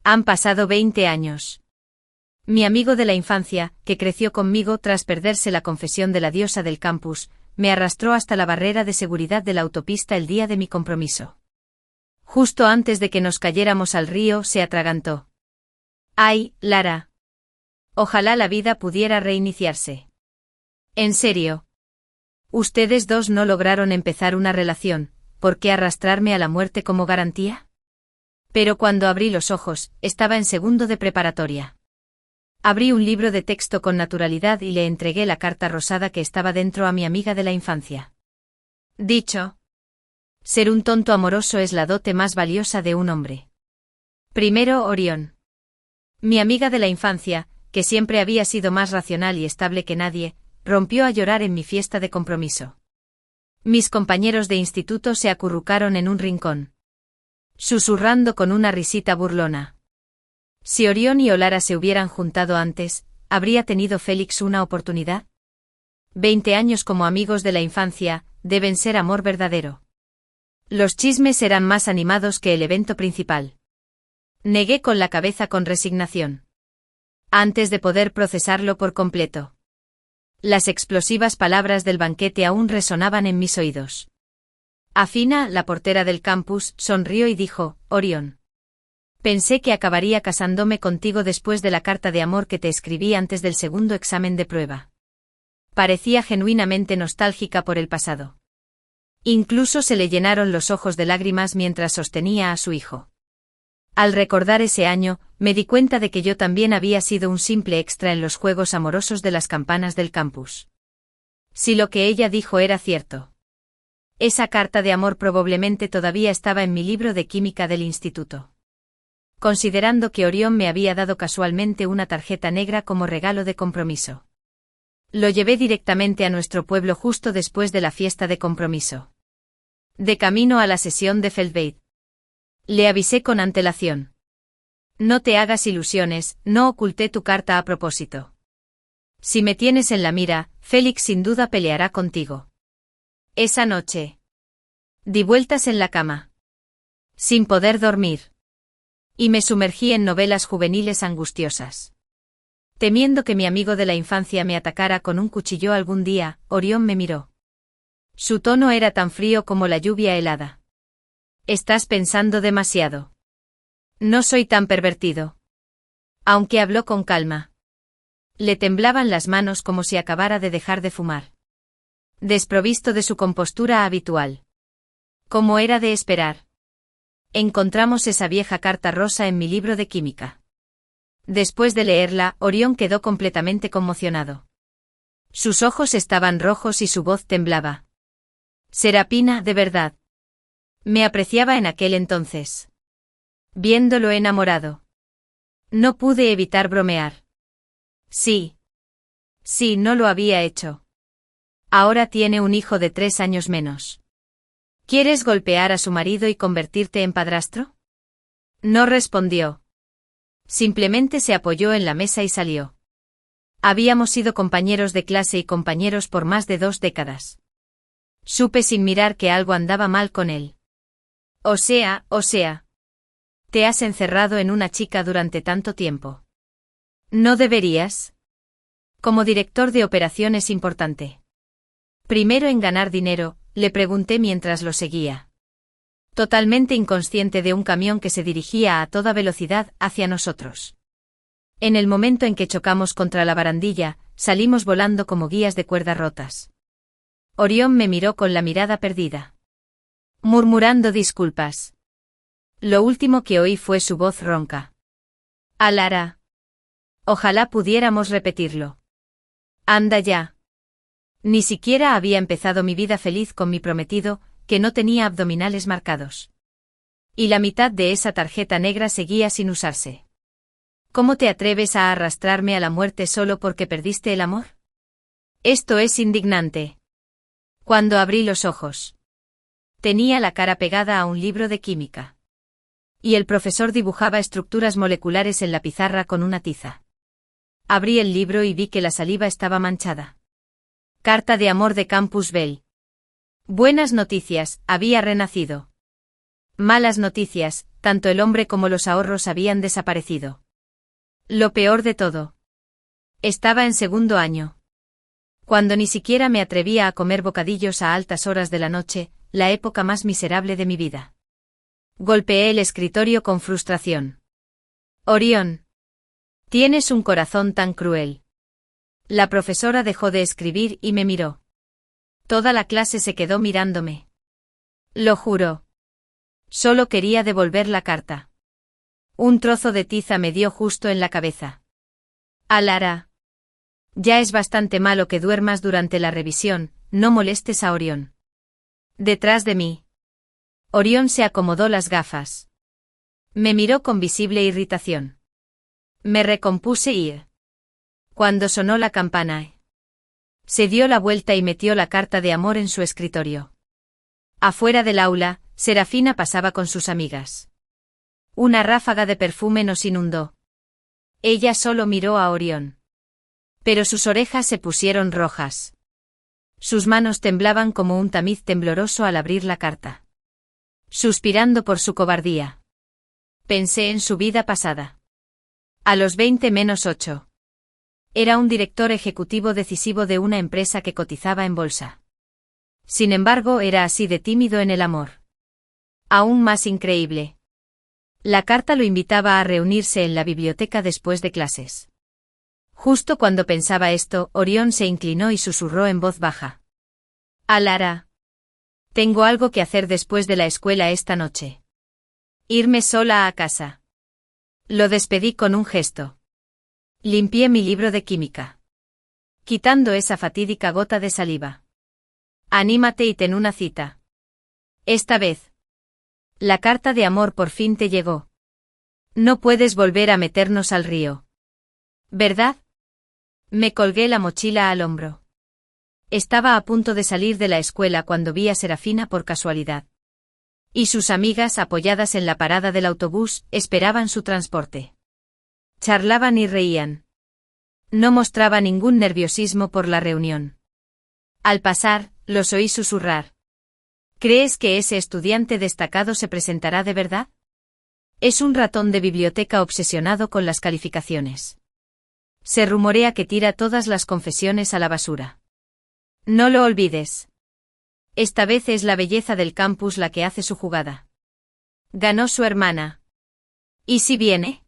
Han pasado 20 años. Mi amigo de la infancia, que creció conmigo tras perderse la confesión de la diosa del campus, me arrastró hasta la barrera de seguridad de la autopista el día de mi compromiso. Justo antes de que nos cayéramos al río, se atragantó. ¡Ay, Lara! Ojalá la vida pudiera reiniciarse. En serio. Ustedes dos no lograron empezar una relación, ¿por qué arrastrarme a la muerte como garantía? Pero cuando abrí los ojos, estaba en segundo de preparatoria. Abrí un libro de texto con naturalidad y le entregué la carta rosada que estaba dentro a mi amiga de la infancia. Dicho. Ser un tonto amoroso es la dote más valiosa de un hombre. Primero Orión. Mi amiga de la infancia, que siempre había sido más racional y estable que nadie, rompió a llorar en mi fiesta de compromiso. Mis compañeros de instituto se acurrucaron en un rincón, susurrando con una risita burlona. Si Orión y Olara se hubieran juntado antes, ¿habría tenido Félix una oportunidad? 20 años como amigos de la infancia, deben ser amor verdadero. Los chismes eran más animados que el evento principal. Negué con la cabeza con resignación. Antes de poder procesarlo por completo. Las explosivas palabras del banquete aún resonaban en mis oídos. Afina, la portera del campus, sonrió y dijo, Orión. Pensé que acabaría casándome contigo después de la carta de amor que te escribí antes del segundo examen de prueba. Parecía genuinamente nostálgica por el pasado. Incluso se le llenaron los ojos de lágrimas mientras sostenía a su hijo. Al recordar ese año, me di cuenta de que yo también había sido un simple extra en los juegos amorosos de las campanas del campus. Si lo que ella dijo era cierto. Esa carta de amor probablemente todavía estaba en mi libro de química del instituto. Considerando que Orión me había dado casualmente una tarjeta negra como regalo de compromiso. Lo llevé directamente a nuestro pueblo justo después de la fiesta de compromiso. De camino a la sesión de Feldbeit. Le avisé con antelación. No te hagas ilusiones, no oculté tu carta a propósito. Si me tienes en la mira, Félix sin duda peleará contigo. Esa noche. Di vueltas en la cama. Sin poder dormir. Y me sumergí en novelas juveniles angustiosas. Temiendo que mi amigo de la infancia me atacara con un cuchillo algún día, Orión me miró. Su tono era tan frío como la lluvia helada. Estás pensando demasiado. No soy tan pervertido. Aunque habló con calma. Le temblaban las manos como si acabara de dejar de fumar. Desprovisto de su compostura habitual. Como era de esperar. Encontramos esa vieja carta rosa en mi libro de química. Después de leerla, Orión quedó completamente conmocionado. Sus ojos estaban rojos y su voz temblaba. Serapina, de verdad. Me apreciaba en aquel entonces. Viéndolo enamorado. No pude evitar bromear. Sí. Sí, no lo había hecho. Ahora tiene un hijo de 3 años menos. ¿Quieres golpear a su marido y convertirte en padrastro? No respondió. Simplemente se apoyó en la mesa y salió. Habíamos sido compañeros de clase y compañeros por más de 2 décadas. Supe sin mirar que algo andaba mal con él. O sea, te has encerrado en una chica durante tanto tiempo. ¿No deberías? Como director de operaciones importante. Primero en ganar dinero, le pregunté mientras lo seguía. Totalmente inconsciente de un camión que se dirigía a toda velocidad hacia nosotros. En el momento en que chocamos contra la barandilla, salimos volando como guías de cuerdas rotas. Orión me miró con la mirada perdida. Murmurando disculpas. Lo último que oí fue su voz ronca. Lara. Ojalá pudiéramos repetirlo. Anda ya. Ni siquiera había empezado mi vida feliz con mi prometido, que no tenía abdominales marcados. Y la mitad de esa tarjeta negra seguía sin usarse. ¿Cómo te atreves a arrastrarme a la muerte solo porque perdiste el amor? Esto es indignante. Cuando abrí los ojos. Tenía la cara pegada a un libro de química. Y el profesor dibujaba estructuras moleculares en la pizarra con una tiza. Abrí el libro y vi que la saliva estaba manchada. Carta de amor de Campus Bell. Buenas noticias, había renacido. Malas noticias, tanto el hombre como los ahorros habían desaparecido. Lo peor de todo. Estaba en segundo año. Cuando ni siquiera me atrevía a comer bocadillos a altas horas de la noche, la época más miserable de mi vida. Golpeé el escritorio con frustración. Orión. Tienes un corazón tan cruel. La profesora dejó de escribir y me miró. Toda la clase se quedó mirándome. Lo juro. Solo quería devolver la carta. Un trozo de tiza me dio justo en la cabeza. Alara. Ya es bastante malo que duermas durante la revisión, no molestes a Orión. Detrás de mí. Orión se acomodó las gafas. Me miró con visible irritación. Me recompuse y... Cuando sonó la campana, se dio la vuelta y metió la carta de amor en su escritorio. Afuera del aula, Serafina pasaba con sus amigas. Una ráfaga de perfume nos inundó. Ella solo miró a Orión. Pero sus orejas se pusieron rojas. Sus manos temblaban como un tamiz tembloroso al abrir la carta. Suspirando por su cobardía. Pensé en su vida pasada. A los 20-8. Era un director ejecutivo decisivo de una empresa que cotizaba en bolsa. Sin embargo, era así de tímido en el amor. Aún más increíble. La carta lo invitaba a reunirse en la biblioteca después de clases. Justo cuando pensaba esto, Orión se inclinó y susurró en voz baja. Alara. Tengo algo que hacer después de la escuela esta noche. Irme sola a casa. Lo despedí con un gesto. Limpié mi libro de química. Quitando esa fatídica gota de saliva. Anímate y ten una cita. Esta vez. La carta de amor por fin te llegó. No puedes volver a meternos al río. ¿Verdad? Me colgué la mochila al hombro. Estaba a punto de salir de la escuela cuando vi a Serafina por casualidad. Y sus amigas, apoyadas en la parada del autobús, esperaban su transporte. Charlaban y reían. No mostraba ningún nerviosismo por la reunión. Al pasar, los oí susurrar. ¿Crees que ese estudiante destacado se presentará de verdad? Es un ratón de biblioteca obsesionado con las calificaciones. Se rumorea que tira todas las confesiones a la basura. No lo olvides. Esta vez es la belleza del campus la que hace su jugada. Ganó su hermana. ¿Y si viene?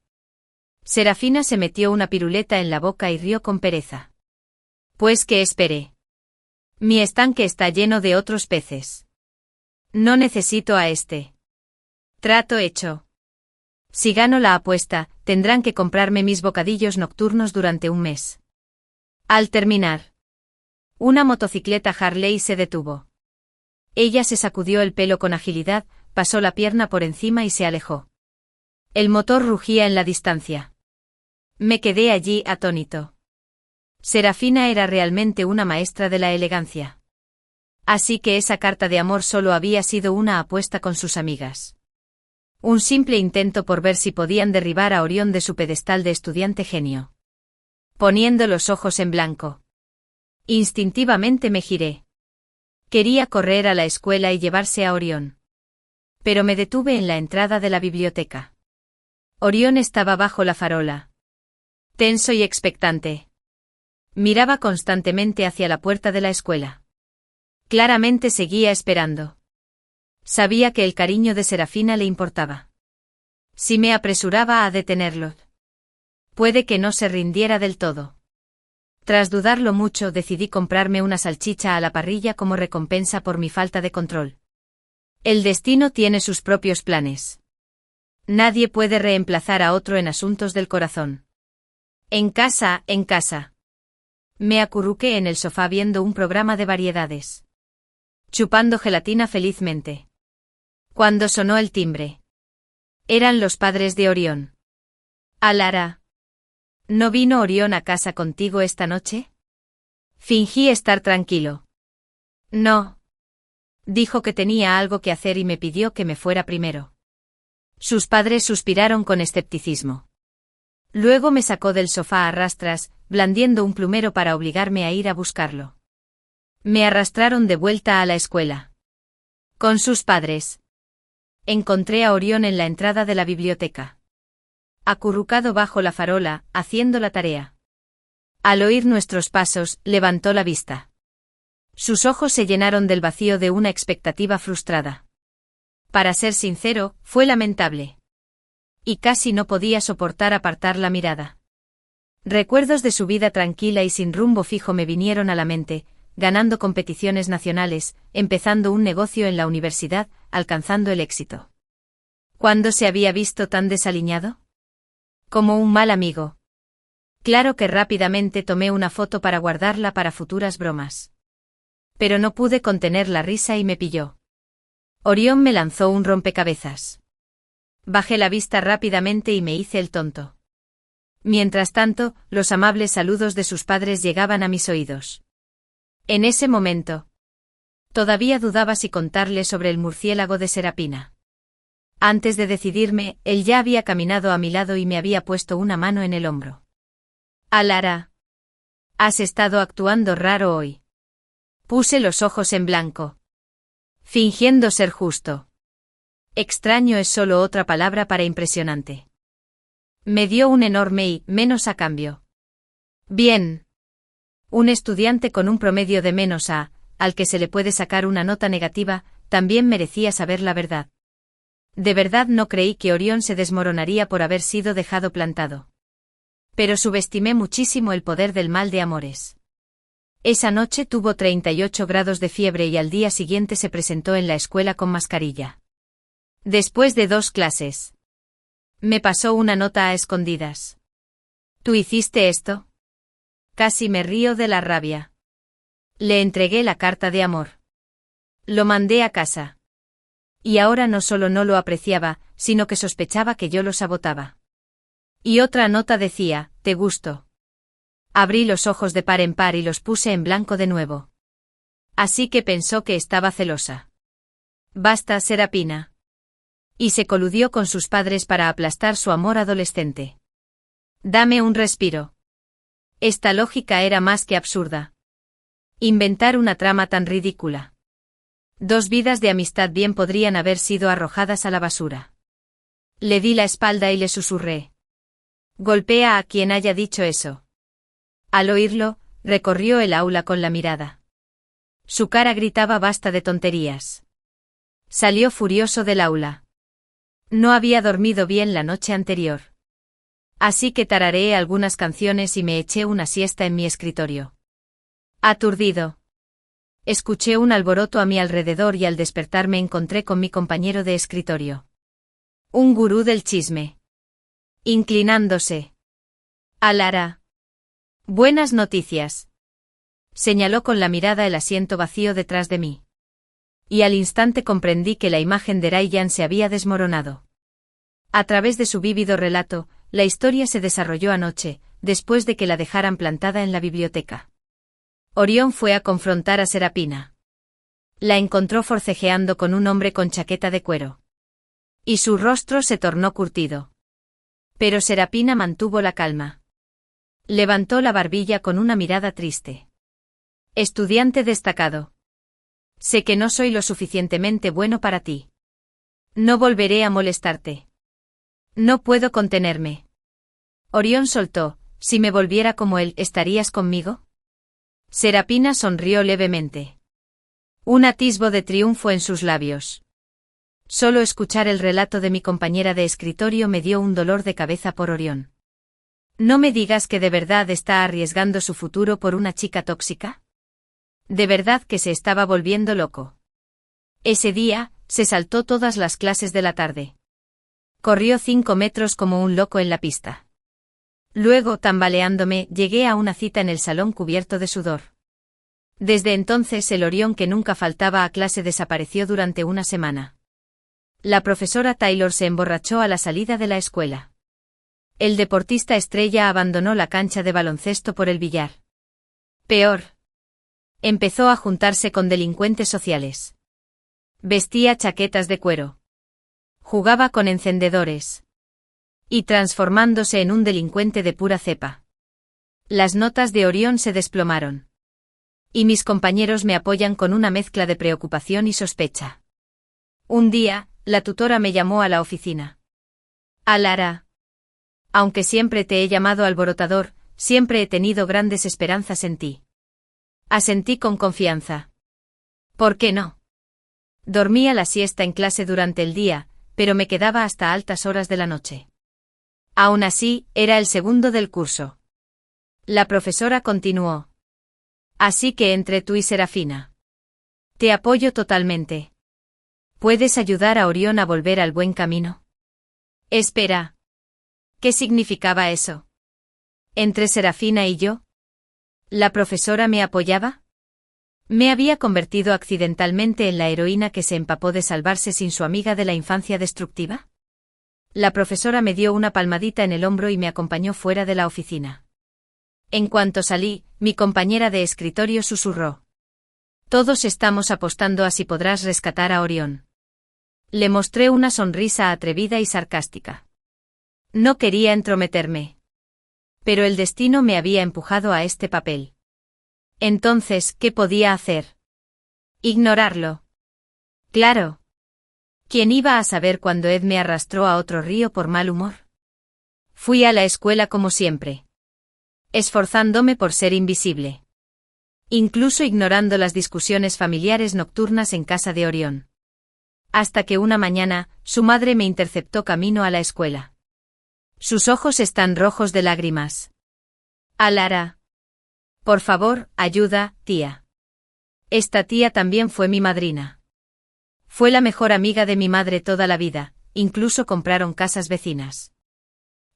Serafina se metió una piruleta en la boca y rió con pereza. Pues que espere. Mi estanque está lleno de otros peces. No necesito a este. Trato hecho. Si gano la apuesta, tendrán que comprarme mis bocadillos nocturnos durante un mes. Al terminar, una motocicleta Harley se detuvo. Ella se sacudió el pelo con agilidad, pasó la pierna por encima y se alejó. El motor rugía en la distancia. Me quedé allí atónito. Serafina era realmente una maestra de la elegancia. Así que esa carta de amor solo había sido una apuesta con sus amigas. Un simple intento por ver si podían derribar a Orión de su pedestal de estudiante genio. Poniendo los ojos en blanco. Instintivamente me giré. Quería correr a la escuela y llevarse a Orión. Pero me detuve en la entrada de la biblioteca. Orión estaba bajo la farola. Tenso y expectante. Miraba constantemente hacia la puerta de la escuela. Claramente seguía esperando. Sabía que el cariño de Serafina le importaba. Si me apresuraba a detenerlo, puede que no se rindiera del todo. Tras dudarlo mucho, decidí comprarme una salchicha a la parrilla como recompensa por mi falta de control. El destino tiene sus propios planes. Nadie puede reemplazar a otro en asuntos del corazón. En casa. Me acurruqué en el sofá viendo un programa de variedades. Chupando gelatina felizmente. Cuando sonó el timbre. Eran los padres de Orión. Alara. ¿No vino Orión a casa contigo esta noche? Fingí estar tranquilo. No. Dijo que tenía algo que hacer y me pidió que me fuera primero. Sus padres suspiraron con escepticismo. Luego me sacó del sofá a rastras, blandiendo un plumero para obligarme a ir a buscarlo. Me arrastraron de vuelta a la escuela. Con sus padres. Encontré a Orión en la entrada de la biblioteca. Acurrucado bajo la farola, haciendo la tarea. Al oír nuestros pasos, levantó la vista. Sus ojos se llenaron del vacío de una expectativa frustrada. Para ser sincero, fue lamentable. Y casi no podía soportar apartar la mirada. Recuerdos de su vida tranquila y sin rumbo fijo me vinieron a la mente, ganando competiciones nacionales, empezando un negocio en la universidad, alcanzando el éxito. ¿Cuándo se había visto tan desaliñado? Como un mal amigo. Claro que rápidamente tomé una foto para guardarla para futuras bromas. Pero no pude contener la risa y me pilló. Orión me lanzó un rompecabezas. Bajé la vista rápidamente y me hice el tonto. Mientras tanto, los amables saludos de sus padres llegaban a mis oídos. En ese momento, todavía dudaba si contarle sobre el murciélago de Serapina. Antes de decidirme, él ya había caminado a mi lado y me había puesto una mano en el hombro. Alara. Has estado actuando raro hoy. Puse los ojos en blanco. Fingiendo ser justo. Extraño es solo otra palabra para impresionante. Me dio un enorme y, menos a cambio. Bien. Un estudiante con un promedio de -A, al que se le puede sacar una nota negativa, también merecía saber la verdad. De verdad no creí que Orión se desmoronaría por haber sido dejado plantado. Pero subestimé muchísimo el poder del mal de amores. Esa noche tuvo 38 grados de fiebre y al día siguiente se presentó en la escuela con mascarilla. Después de 2 clases. Me pasó una nota a escondidas. ¿Tú hiciste esto? Casi me río de la rabia. Le entregué la carta de amor. Lo mandé a casa. Y ahora no solo no lo apreciaba, sino que sospechaba que yo lo sabotaba. Y otra nota decía, te gusto. Abrí los ojos de par en par y los puse en blanco de nuevo. Así que pensó que estaba celosa. Basta, Serapina. Y se coludió con sus padres para aplastar su amor adolescente. Dame un respiro. Esta lógica era más que absurda. Inventar una trama tan ridícula. 2 vidas de amistad bien podrían haber sido arrojadas a la basura. Le di la espalda y le susurré. Golpea a quien haya dicho eso. Al oírlo, recorrió el aula con la mirada. Su cara gritaba basta de tonterías. Salió furioso del aula. No había dormido bien la noche anterior. Así que tarareé algunas canciones y me eché una siesta en mi escritorio. Aturdido. Escuché un alboroto a mi alrededor y al despertar me encontré con mi compañero de escritorio. Un gurú del chisme. Inclinándose. Alara. Buenas noticias. Señaló con la mirada el asiento vacío detrás de mí. Y al instante comprendí que la imagen de Rayyan se había desmoronado. A través de su vívido relato, la historia se desarrolló anoche, después de que la dejaran plantada en la biblioteca. Orión fue a confrontar a Serapina. La encontró forcejeando con un hombre con chaqueta de cuero. Y su rostro se tornó curtido. Pero Serapina mantuvo la calma. Levantó la barbilla con una mirada triste. Estudiante destacado. Sé que no soy lo suficientemente bueno para ti. No volveré a molestarte. No puedo contenerme. Orión soltó, si me volviera como él, ¿estarías conmigo? Serapina sonrió levemente. Un atisbo de triunfo en sus labios. Solo escuchar el relato de mi compañera de escritorio me dio un dolor de cabeza por Orión. ¿No me digas que de verdad está arriesgando su futuro por una chica tóxica? De verdad que se estaba volviendo loco. Ese día, se saltó todas las clases de la tarde. Corrió 5 metros como un loco en la pista. Luego, tambaleándome, llegué a una cita en el salón cubierto de sudor. Desde entonces el Orión que nunca faltaba a clase desapareció durante una semana. La profesora Taylor se emborrachó a la salida de la escuela. El deportista estrella abandonó la cancha de baloncesto por el billar. Peor. Empezó a juntarse con delincuentes sociales. Vestía chaquetas de cuero. Jugaba con encendedores. Y transformándose en un delincuente de pura cepa. Las notas de Orión se desplomaron. Y mis compañeros me apoyan con una mezcla de preocupación y sospecha. Un día, la tutora me llamó a la oficina. Alara. Aunque siempre te he llamado alborotador, siempre he tenido grandes esperanzas en ti. Asentí con confianza. ¿Por qué no? Dormía la siesta en clase durante el día, pero me quedaba hasta altas horas de la noche. Aún así, era el segundo del curso. La profesora continuó. Así que entre tú y Serafina. Te apoyo totalmente. ¿Puedes ayudar a Orión a volver al buen camino? Espera. ¿Qué significaba eso? ¿Entre Serafina y yo? ¿La profesora me apoyaba? ¿Me había convertido accidentalmente en la heroína que se empapó de salvarse sin su amiga de la infancia destructiva? La profesora me dio una palmadita en el hombro y me acompañó fuera de la oficina. En cuanto salí, mi compañera de escritorio susurró. Todos estamos apostando a si podrás rescatar a Orión. Le mostré una sonrisa atrevida y sarcástica. No quería entrometerme. Pero el destino me había empujado a este papel. Entonces, ¿qué podía hacer? Ignorarlo. Claro. ¿Quién iba a saber cuando Ed me arrastró a otro río por mal humor? Fui a la escuela como siempre. Esforzándome por ser invisible. Incluso ignorando las discusiones familiares nocturnas en casa de Orión. Hasta que una mañana, su madre me interceptó camino a la escuela. Sus ojos están rojos de lágrimas. Alara. Por favor, ayuda, tía. Esta tía también fue mi madrina. Fue la mejor amiga de mi madre toda la vida, incluso compraron casas vecinas.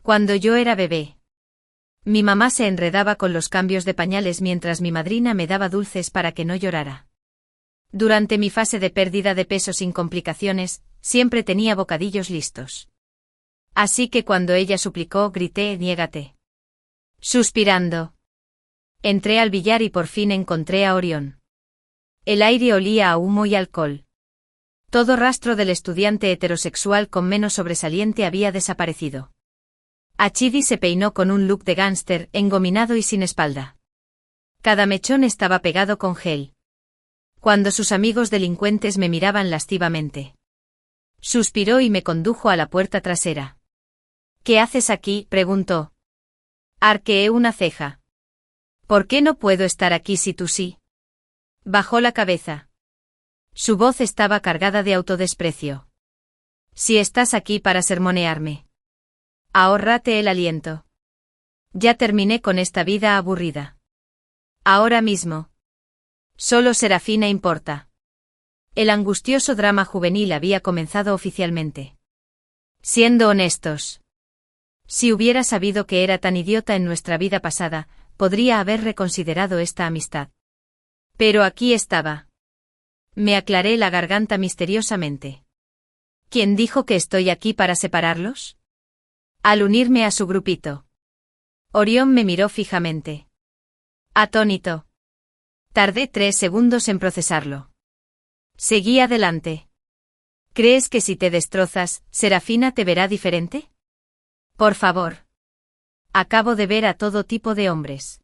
Cuando yo era bebé. Mi mamá se enredaba con los cambios de pañales mientras mi madrina me daba dulces para que no llorara. Durante mi fase de pérdida de peso sin complicaciones, siempre tenía bocadillos listos. Así que cuando ella suplicó, grité, niégate. Suspirando. Entré al billar y por fin encontré a Orión. El aire olía a humo y alcohol. Todo rastro del estudiante heterosexual con menos sobresaliente había desaparecido. Achidi se peinó con un look de gángster, engominado y sin espalda. Cada mechón estaba pegado con gel. Cuando sus amigos delincuentes me miraban lascivamente. Suspiró y me condujo a la puerta trasera. ¿Qué haces aquí?, preguntó. Arqueé una ceja. ¿Por qué no puedo estar aquí si tú sí? Bajó la cabeza. Su voz estaba cargada de autodesprecio. Si estás aquí para sermonearme. Ahórrate el aliento. Ya terminé con esta vida aburrida. Ahora mismo. Solo Serafina importa. El angustioso drama juvenil había comenzado oficialmente. Siendo honestos. Si hubiera sabido que era tan idiota en nuestra vida pasada, podría haber reconsiderado esta amistad. Pero aquí estaba. Me aclaré la garganta misteriosamente. ¿Quién dijo que estoy aquí para separarlos? Al unirme a su grupito. Orión me miró fijamente. Atónito. Tardé 3 segundos en procesarlo. Seguí adelante. ¿Crees que si te destrozas, Serafina te verá diferente? Por favor. Acabo de ver a todo tipo de hombres.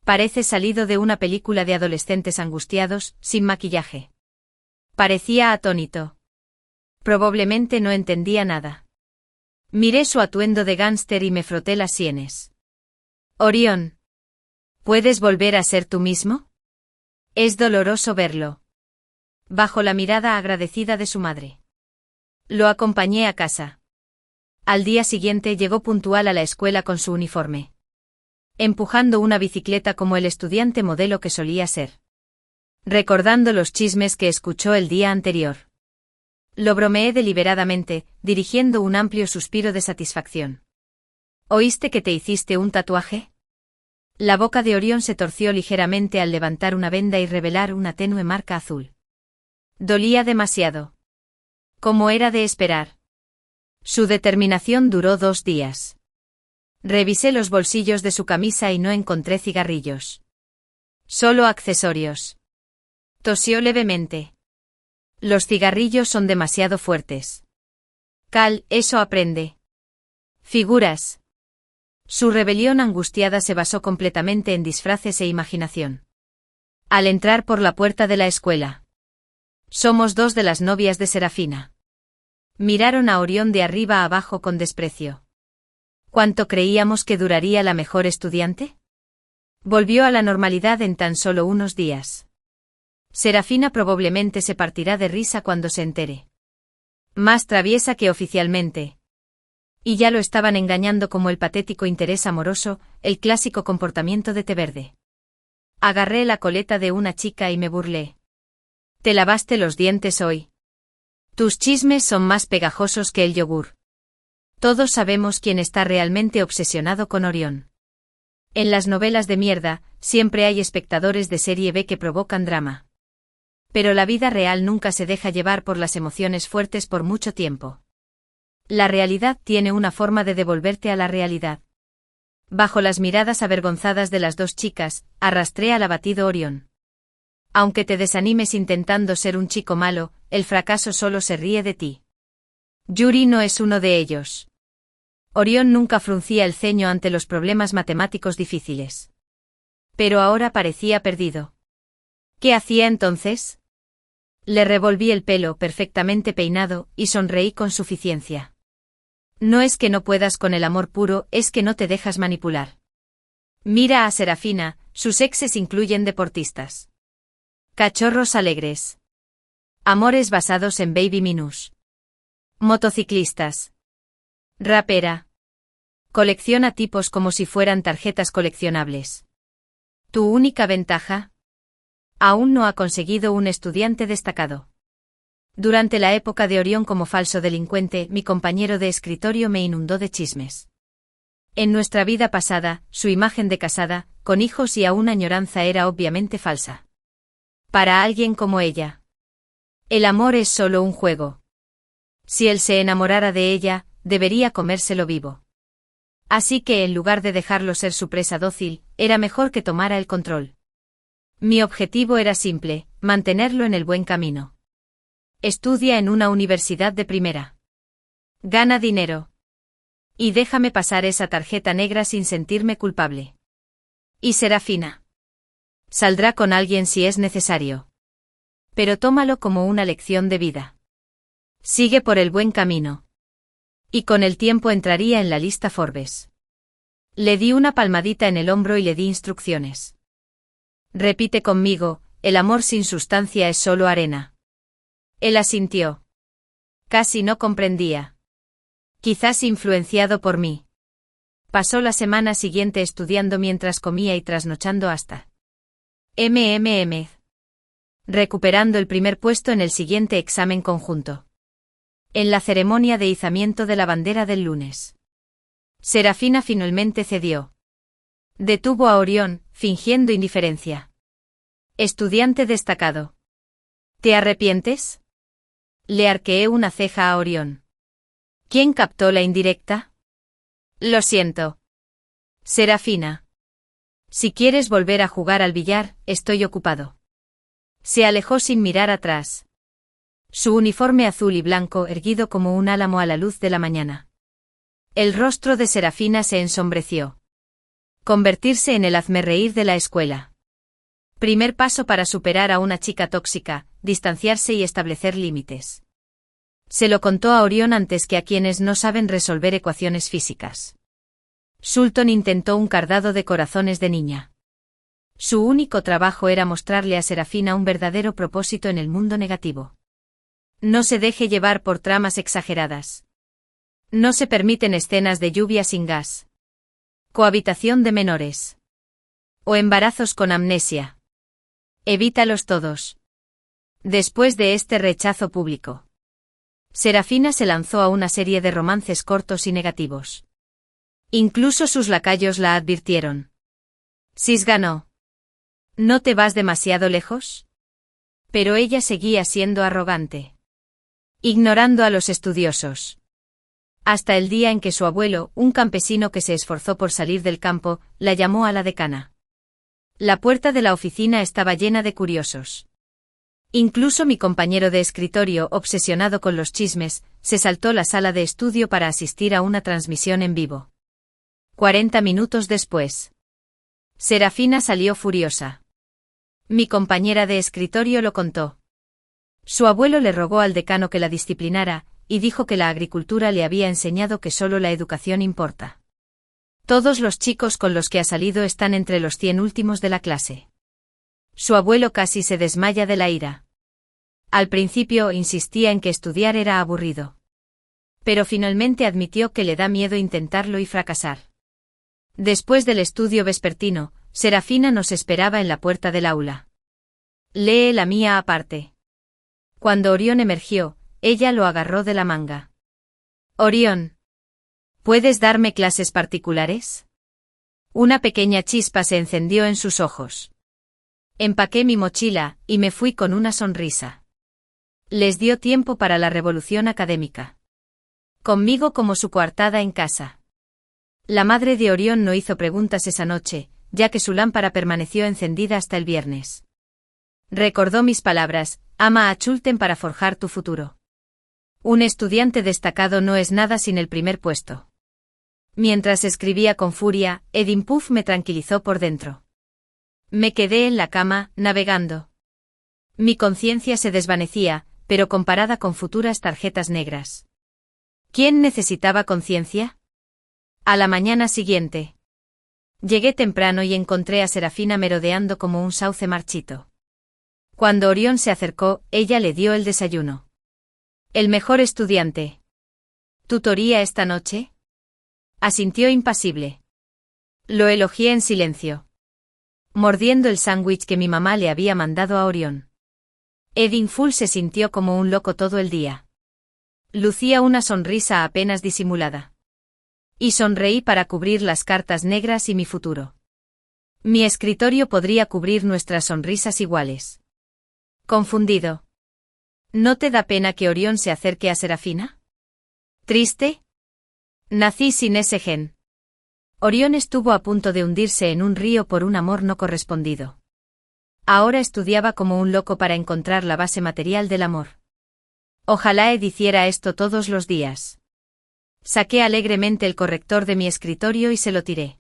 Parece salido de una película de adolescentes angustiados, sin maquillaje. Parecía atónito. Probablemente no entendía nada. Miré su atuendo de gángster y me froté las sienes. Orión. ¿Puedes volver a ser tú mismo? Es doloroso verlo. Bajo la mirada agradecida de su madre. Lo acompañé a casa. Al día siguiente llegó puntual a la escuela con su uniforme. Empujando una bicicleta como el estudiante modelo que solía ser. Recordando los chismes que escuchó el día anterior. Lo bromeé deliberadamente, dirigiendo un amplio suspiro de satisfacción. ¿Oíste que te hiciste un tatuaje? La boca de Orión se torció ligeramente al levantar una venda y revelar una tenue marca azul. Dolía demasiado. Como era de esperar. Su determinación duró 2 días. Revisé los bolsillos de su camisa y no encontré cigarrillos. Solo accesorios. Tosió levemente. Los cigarrillos son demasiado fuertes. Cal, eso aprende. Figuras. Su rebelión angustiada se basó completamente en disfraces e imaginación. Al entrar por la puerta de la escuela. Somos 2 de las novias de Serafina. Miraron a Orión de arriba a abajo con desprecio. ¿Cuánto creíamos que duraría la mejor estudiante? Volvió a la normalidad en tan solo unos días. Serafina probablemente se partirá de risa cuando se entere. Más traviesa que oficialmente. Y ya lo estaban engañando como el patético interés amoroso, el clásico comportamiento de té verde. Agarré la coleta de una chica y me burlé. ¿Te lavaste los dientes hoy? Tus chismes son más pegajosos que el yogur. Todos sabemos quién está realmente obsesionado con Orión. En las novelas de mierda, siempre hay espectadores de serie B que provocan drama. Pero la vida real nunca se deja llevar por las emociones fuertes por mucho tiempo. La realidad tiene una forma de devolverte a la realidad. Bajo las miradas avergonzadas de las dos chicas, arrastré al abatido Orión. Aunque te desanimes intentando ser un chico malo, el fracaso solo se ríe de ti. Yuri no es uno de ellos. Orión nunca fruncía el ceño ante los problemas matemáticos difíciles. Pero ahora parecía perdido. ¿Qué hacía entonces? Le revolví el pelo perfectamente peinado y sonreí con suficiencia. No es que no puedas con el amor puro, es que no te dejas manipular. Mira a Serafina, sus exes incluyen deportistas. Cachorros alegres. Amores basados en baby minus. Motociclistas. Rapera. Colecciona tipos como si fueran tarjetas coleccionables. ¿Tu única ventaja? Aún no ha conseguido un estudiante destacado. Durante la época de Orión como falso delincuente, mi compañero de escritorio me inundó de chismes. En nuestra vida pasada, su imagen de casada, con hijos y aún añoranza era obviamente falsa. Para alguien como ella. El amor es solo un juego. Si él se enamorara de ella, debería comérselo vivo. Así que en lugar de dejarlo ser su presa dócil, era mejor que tomara el control. Mi objetivo era simple, mantenerlo en el buen camino. Estudia en una universidad de primera. Gana dinero. Y déjame pasar esa tarjeta negra sin sentirme culpable. Y Serafina. Saldrá con alguien si es necesario. Pero tómalo como una lección de vida. Sigue por el buen camino. Y con el tiempo entraría en la lista Forbes. Le di una palmadita en el hombro y le di instrucciones. Repite conmigo, el amor sin sustancia es solo arena. Él asintió. Casi no comprendía. Quizás influenciado por mí. Pasó la semana siguiente estudiando mientras comía y trasnochando hasta recuperando el primer puesto en el siguiente examen conjunto. En la ceremonia de izamiento de la bandera del lunes. Serafina finalmente cedió. Detuvo a Orión, fingiendo indiferencia. Estudiante destacado. ¿Te arrepientes? Le arqueé una ceja a Orión. ¿Quién captó la indirecta? Lo siento. Serafina. Si quieres volver a jugar al billar, estoy ocupado. Se alejó sin mirar atrás. Su uniforme azul y blanco erguido como un álamo a la luz de la mañana. El rostro de Serafina se ensombreció. Convertirse en el hazmerreír de la escuela. Primer paso para superar a una chica tóxica, distanciarse y establecer límites. Se lo contó a Orión antes que a quienes no saben resolver ecuaciones físicas. Sultan intentó un cardado de corazones de niña. Su único trabajo era mostrarle a Serafina un verdadero propósito en el mundo negativo. No se deje llevar por tramas exageradas. No se permiten escenas de lluvia sin gas. Cohabitación de menores. O embarazos con amnesia. Evítalos todos. Después de este rechazo público, Serafina se lanzó a una serie de romances cortos y negativos. Incluso sus lacayos la advirtieron. Sis ganó. ¿No te vas demasiado lejos? Pero ella seguía siendo arrogante. Ignorando a los estudiosos. Hasta el día en que su abuelo, un campesino que se esforzó por salir del campo, la llamó a la decana. La puerta de la oficina estaba llena de curiosos. Incluso mi compañero de escritorio, obsesionado con los chismes, se saltó la sala de estudio para asistir a una transmisión en vivo. 40 minutos después. Serafina salió furiosa. Mi compañera de escritorio lo contó. Su abuelo le rogó al decano que la disciplinara, y dijo que la agricultura le había enseñado que solo la educación importa. Todos los chicos con los que ha salido están entre los 100 últimos de la clase. Su abuelo casi se desmaya de la ira. Al principio insistía en que estudiar era aburrido. Pero finalmente admitió que le da miedo intentarlo y fracasar. Después del estudio vespertino, Serafina nos esperaba en la puerta del aula. Lee la mía aparte. Cuando Orión emergió, ella lo agarró de la manga. Orión. ¿Puedes darme clases particulares? Una pequeña chispa se encendió en sus ojos. Empaqué mi mochila, y me fui con una sonrisa. Les dio tiempo para la revolución académica. Conmigo como su coartada en casa. La madre de Orión no hizo preguntas esa noche, ya que su lámpara permaneció encendida hasta el viernes. Recordó mis palabras: ama a Chulten para forjar tu futuro. Un estudiante destacado no es nada sin el primer puesto. Mientras escribía con furia, Edin Puff me tranquilizó por dentro. Me quedé en la cama, navegando. Mi conciencia se desvanecía, pero comparada con futuras tarjetas negras. ¿Quién necesitaba conciencia? A la mañana siguiente. Llegué temprano y encontré a Serafina merodeando como un sauce marchito. Cuando Orión se acercó, ella le dio el desayuno. El mejor estudiante. ¿Tutoría esta noche? Asintió impasible. Lo elogié en silencio. Mordiendo el sándwich que mi mamá le había mandado a Orión. Edin Full se sintió como un loco todo el día. Lucía una sonrisa apenas disimulada. Y sonreí para cubrir las cartas negras y mi futuro. Mi escritorio podría cubrir nuestras sonrisas iguales. Confundido. ¿No te da pena que Orión se acerque a Serafina? ¿Triste? Nací sin ese gen. Orión estuvo a punto de hundirse en un río por un amor no correspondido. Ahora estudiaba como un loco para encontrar la base material del amor. Ojalá Ed hiciera esto todos los días. Saqué alegremente el corrector de mi escritorio y se lo tiré.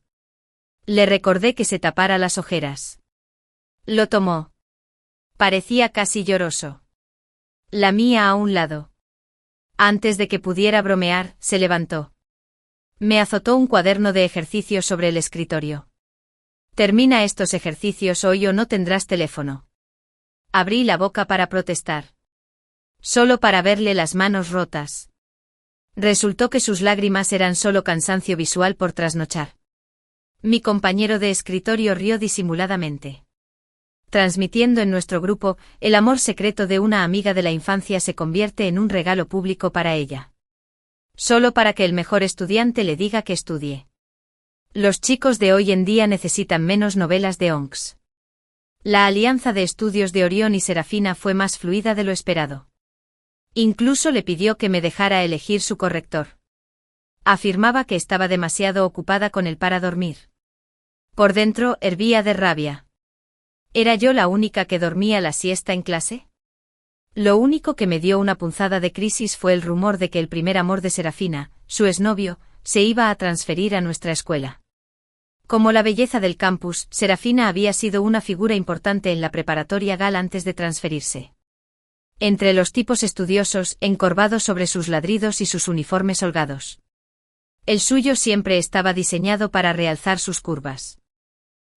Le recordé que se tapara las ojeras. Lo tomó. Parecía casi lloroso. La mía a un lado. Antes de que pudiera bromear, se levantó. Me azotó un cuaderno de ejercicios sobre el escritorio. Termina estos ejercicios hoy o no tendrás teléfono. Abrí la boca para protestar. Solo para verle las manos rotas. Resultó que sus lágrimas eran solo cansancio visual por trasnochar. Mi compañero de escritorio rió disimuladamente. Transmitiendo en nuestro grupo, el amor secreto de una amiga de la infancia se convierte en un regalo público para ella. Solo para que el mejor estudiante le diga que estudie. Los chicos de hoy en día necesitan menos novelas de Onks. La alianza de estudios de Orión y Serafina fue más fluida de lo esperado. Incluso le pidió que me dejara elegir su corrector. Afirmaba que estaba demasiado ocupada con él para dormir. Por dentro hervía de rabia. ¿Era yo la única que dormía la siesta en clase? Lo único que me dio una punzada de crisis fue el rumor de que el primer amor de Serafina, su exnovio, se iba a transferir a nuestra escuela. Como la belleza del campus, Serafina había sido una figura importante en la preparatoria GAL antes de transferirse. Entre los tipos estudiosos, encorvados sobre sus ladridos y sus uniformes holgados. El suyo siempre estaba diseñado para realzar sus curvas.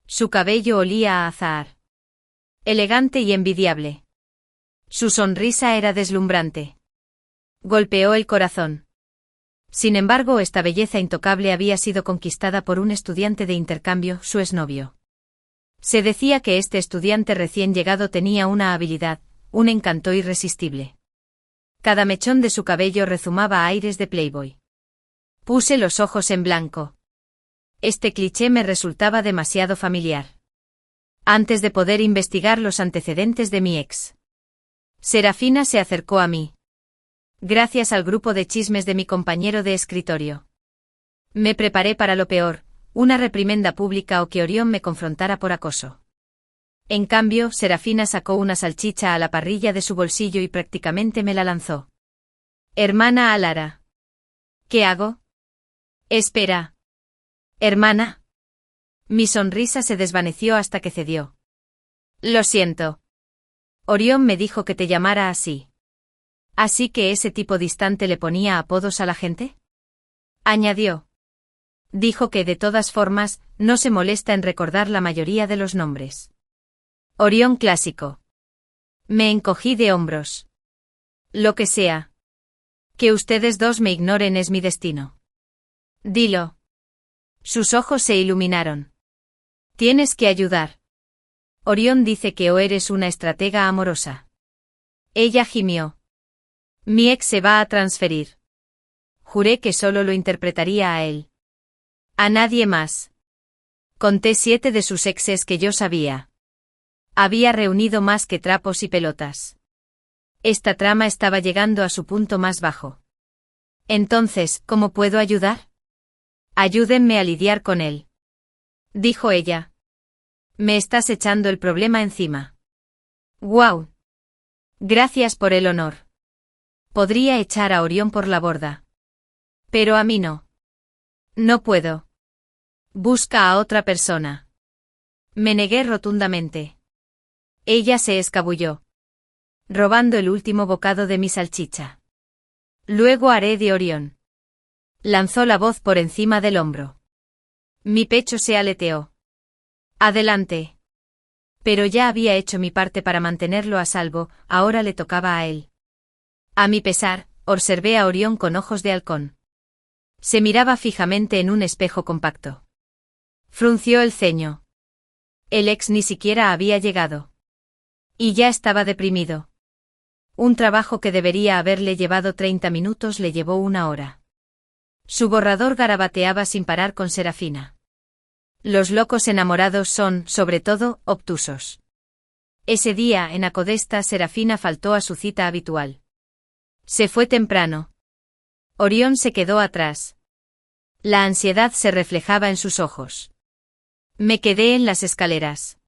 Su cabello olía a azahar. Elegante y envidiable. Su sonrisa era deslumbrante. Golpeó el corazón. Sin embargo, esta belleza intocable había sido conquistada por un estudiante de intercambio, su exnovio. Se decía que este estudiante recién llegado tenía una habilidad, un encanto irresistible. Cada mechón de su cabello rezumaba aires de playboy. Puse los ojos en blanco. Este cliché me resultaba demasiado familiar. Antes de poder investigar los antecedentes de mi ex. Serafina se acercó a mí. Gracias al grupo de chismes de mi compañero de escritorio. Me preparé para lo peor, una reprimenda pública o que Orión me confrontara por acoso. En cambio, Serafina sacó una salchicha a la parrilla de su bolsillo y prácticamente me la lanzó. Hermana Alara. ¿Qué hago? Espera. Hermana. Mi sonrisa se desvaneció hasta que cedió. Lo siento. Orión me dijo que te llamara así. ¿Así que ese tipo distante le ponía apodos a la gente? Añadió. Dijo que de todas formas, no se molesta en recordar la mayoría de los nombres. Orión clásico. Me encogí de hombros. Lo que sea. Que ustedes dos me ignoren es mi destino. Dilo. Sus ojos se iluminaron. Tienes que ayudar. Orión dice que o eres una estratega amorosa. Ella gimió. Mi ex se va a transferir. Juré que solo lo interpretaría a él. A nadie más. Conté 7 de sus exes que yo sabía. Había reunido más que trapos y pelotas. Esta trama estaba llegando a su punto más bajo. Entonces, ¿cómo puedo ayudar? Ayúdenme a lidiar con él. Dijo ella. Me estás echando el problema encima. ¡Guau! Gracias por el honor. Podría echar a Orión por la borda. Pero a mí no. No puedo. Busca a otra persona. Me negué rotundamente. Ella se escabulló. Robando el último bocado de mi salchicha. Luego haré de Orión. Lanzó la voz por encima del hombro. Mi pecho se aleteó. Adelante. Pero ya había hecho mi parte para mantenerlo a salvo, ahora le tocaba a él. A mi pesar, observé a Orión con ojos de halcón. Se miraba fijamente en un espejo compacto. Frunció el ceño. El ex ni siquiera había llegado. Y ya estaba deprimido. Un trabajo que debería haberle llevado 30 minutos le llevó 1 hora. Su borrador garabateaba sin parar con Serafina. Los locos enamorados son, sobre todo, obtusos. Ese día, en Acodesta, Serafina faltó a su cita habitual. Se fue temprano. Orión se quedó atrás. La ansiedad se reflejaba en sus ojos. Me quedé en las escaleras.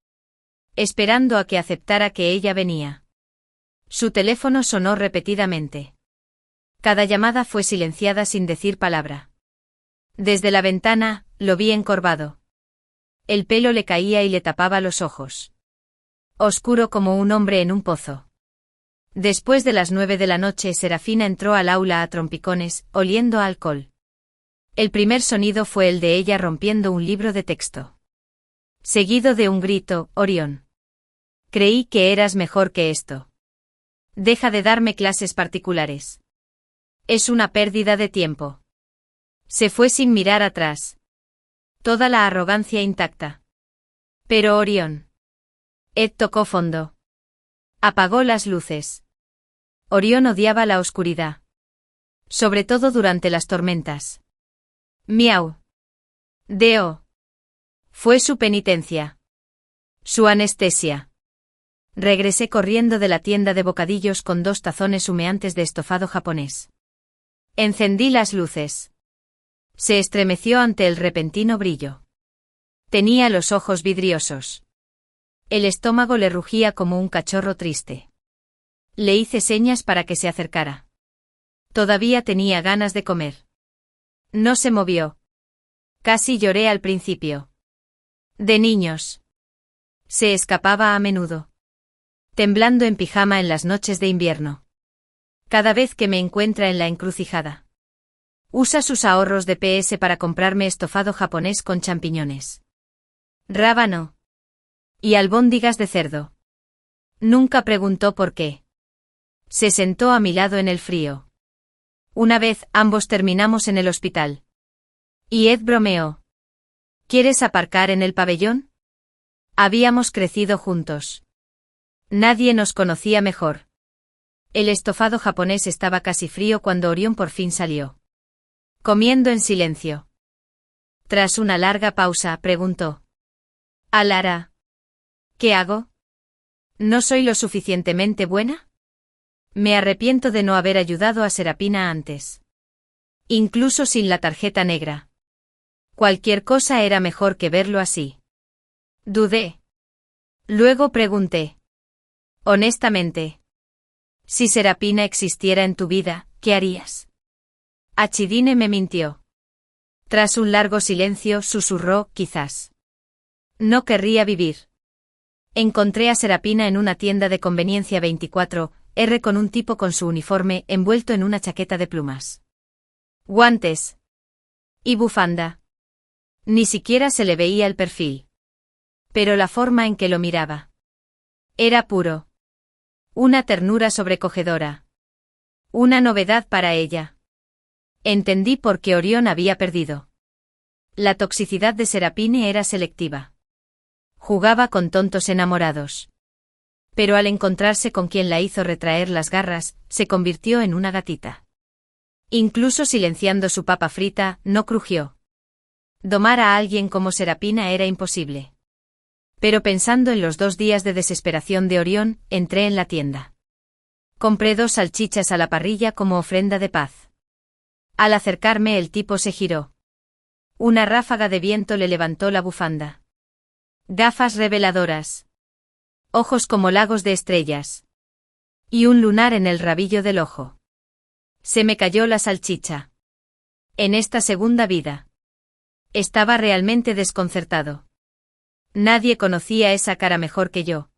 Esperando a que aceptara que ella venía. Su teléfono sonó repetidamente. Cada llamada fue silenciada sin decir palabra. Desde la ventana, lo vi encorvado. El pelo le caía y le tapaba los ojos. Oscuro como un hombre en un pozo. Después de las 9 de la noche, Serafina entró al aula a trompicones, oliendo a alcohol. El primer sonido fue el de ella rompiendo un libro de texto. Seguido de un grito, Orión. Creí que eras mejor que esto. Deja de darme clases particulares. Es una pérdida de tiempo. Se fue sin mirar atrás. Toda la arrogancia intacta. Pero Orión. Ed tocó fondo. Apagó las luces. Orión odiaba la oscuridad. Sobre todo durante las tormentas. Miau. Deo. Fue su penitencia. Su anestesia. Regresé corriendo de la tienda de bocadillos con 2 tazones humeantes de estofado japonés. Encendí las luces. Se estremeció ante el repentino brillo. Tenía los ojos vidriosos. El estómago le rugía como un cachorro triste. Le hice señas para que se acercara. Todavía tenía ganas de comer. No se movió. Casi lloré al principio. De niños. Se escapaba a menudo. Temblando en pijama en las noches de invierno. Cada vez que me encuentra en la encrucijada. Usa sus ahorros de PS para comprarme estofado japonés con champiñones. Rábano. Y albóndigas de cerdo. Nunca preguntó por qué. Se sentó a mi lado en el frío. Una vez, ambos terminamos en el hospital. Y Ed bromeó. ¿Quieres aparcar en el pabellón? Habíamos crecido juntos. Nadie nos conocía mejor. El estofado japonés estaba casi frío cuando Orión por fin salió. Comiendo en silencio. Tras una larga pausa, preguntó. Alara. ¿Qué hago? ¿No soy lo suficientemente buena? Me arrepiento de no haber ayudado a Serafina antes. Incluso sin la tarjeta negra. Cualquier cosa era mejor que verlo así. Dudé. Luego pregunté. Honestamente. Si Serafina existiera en tu vida, ¿qué harías? Achidine me mintió. Tras un largo silencio, susurró, quizás. No querría vivir. Encontré a Serafina en una tienda de conveniencia 24, R con un tipo con su uniforme envuelto en una chaqueta de plumas. Guantes. Y bufanda. Ni siquiera se le veía el perfil. Pero la forma en que lo miraba. Era puro. Una ternura sobrecogedora. Una novedad para ella. Entendí por qué Orión había perdido. La toxicidad de Serapine era selectiva. Jugaba con tontos enamorados. Pero al encontrarse con quien la hizo retraer las garras, se convirtió en una gatita. Incluso silenciando su papa frita, no crujió. Domar a alguien como Serapina era imposible. Pero pensando en los 2 días de desesperación de Orión, entré en la tienda. Compré 2 salchichas a la parrilla como ofrenda de paz. Al acercarme el tipo se giró. Una ráfaga de viento le levantó la bufanda. Gafas reveladoras. Ojos como lagos de estrellas. Y un lunar en el rabillo del ojo. Se me cayó la salchicha. En esta segunda vida. Estaba realmente desconcertado. Nadie conocía esa cara mejor que yo.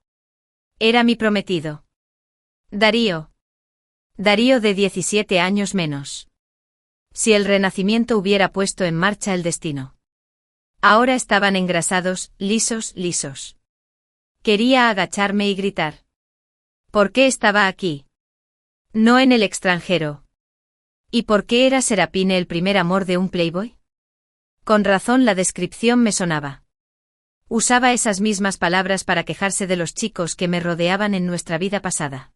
Era mi prometido. Darío. Darío de 17 años menos. Si el Renacimiento hubiera puesto en marcha el destino. Ahora estaban engrasados, lisos. Quería agacharme y gritar. ¿Por qué estaba aquí? No en el extranjero. ¿Y por qué era Serapine el primer amor de un playboy? Con razón la descripción me sonaba. Usaba esas mismas palabras para quejarse de los chicos que me rodeaban en nuestra vida pasada.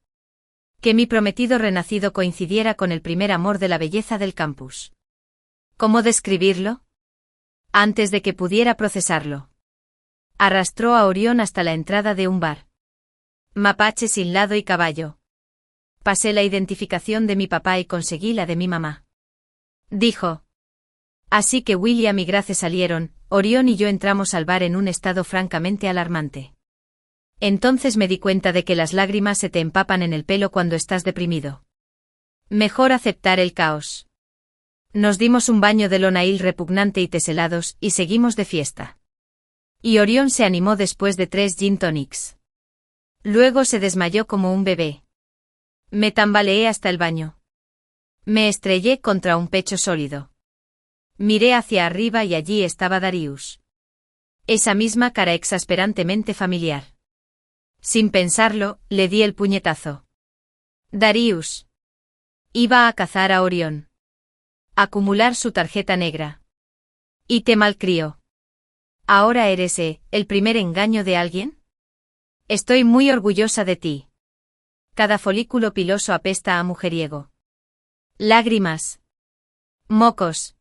Que mi prometido renacido coincidiera con el primer amor de la belleza del campus. ¿Cómo describirlo? Antes de que pudiera procesarlo. Arrastró a Orión hasta la entrada de un bar. Mapache sin lado y caballo. Pasé la identificación de mi papá y conseguí la de mi mamá. Dijo. Así que William y Grace salieron, Orión y yo entramos al bar en un estado francamente alarmante. Entonces me di cuenta de que las lágrimas se te empapan en el pelo cuando estás deprimido. Mejor aceptar el caos. Nos dimos un baño de Lonail repugnante y teselados y seguimos de fiesta. Y Orión se animó después de 3 gin tonics. Luego se desmayó como un bebé. Me tambaleé hasta el baño. Me estrellé contra un pecho sólido. Miré hacia arriba y allí estaba Darius. Esa misma cara exasperantemente familiar. Sin pensarlo, le di el puñetazo. Darius. Iba a cazar a Orión. Acumular su tarjeta negra. Y te malcrió. ¿Ahora eres el primer engaño de alguien? Estoy muy orgullosa de ti. Cada folículo piloso apesta a mujeriego. Lágrimas. Mocos.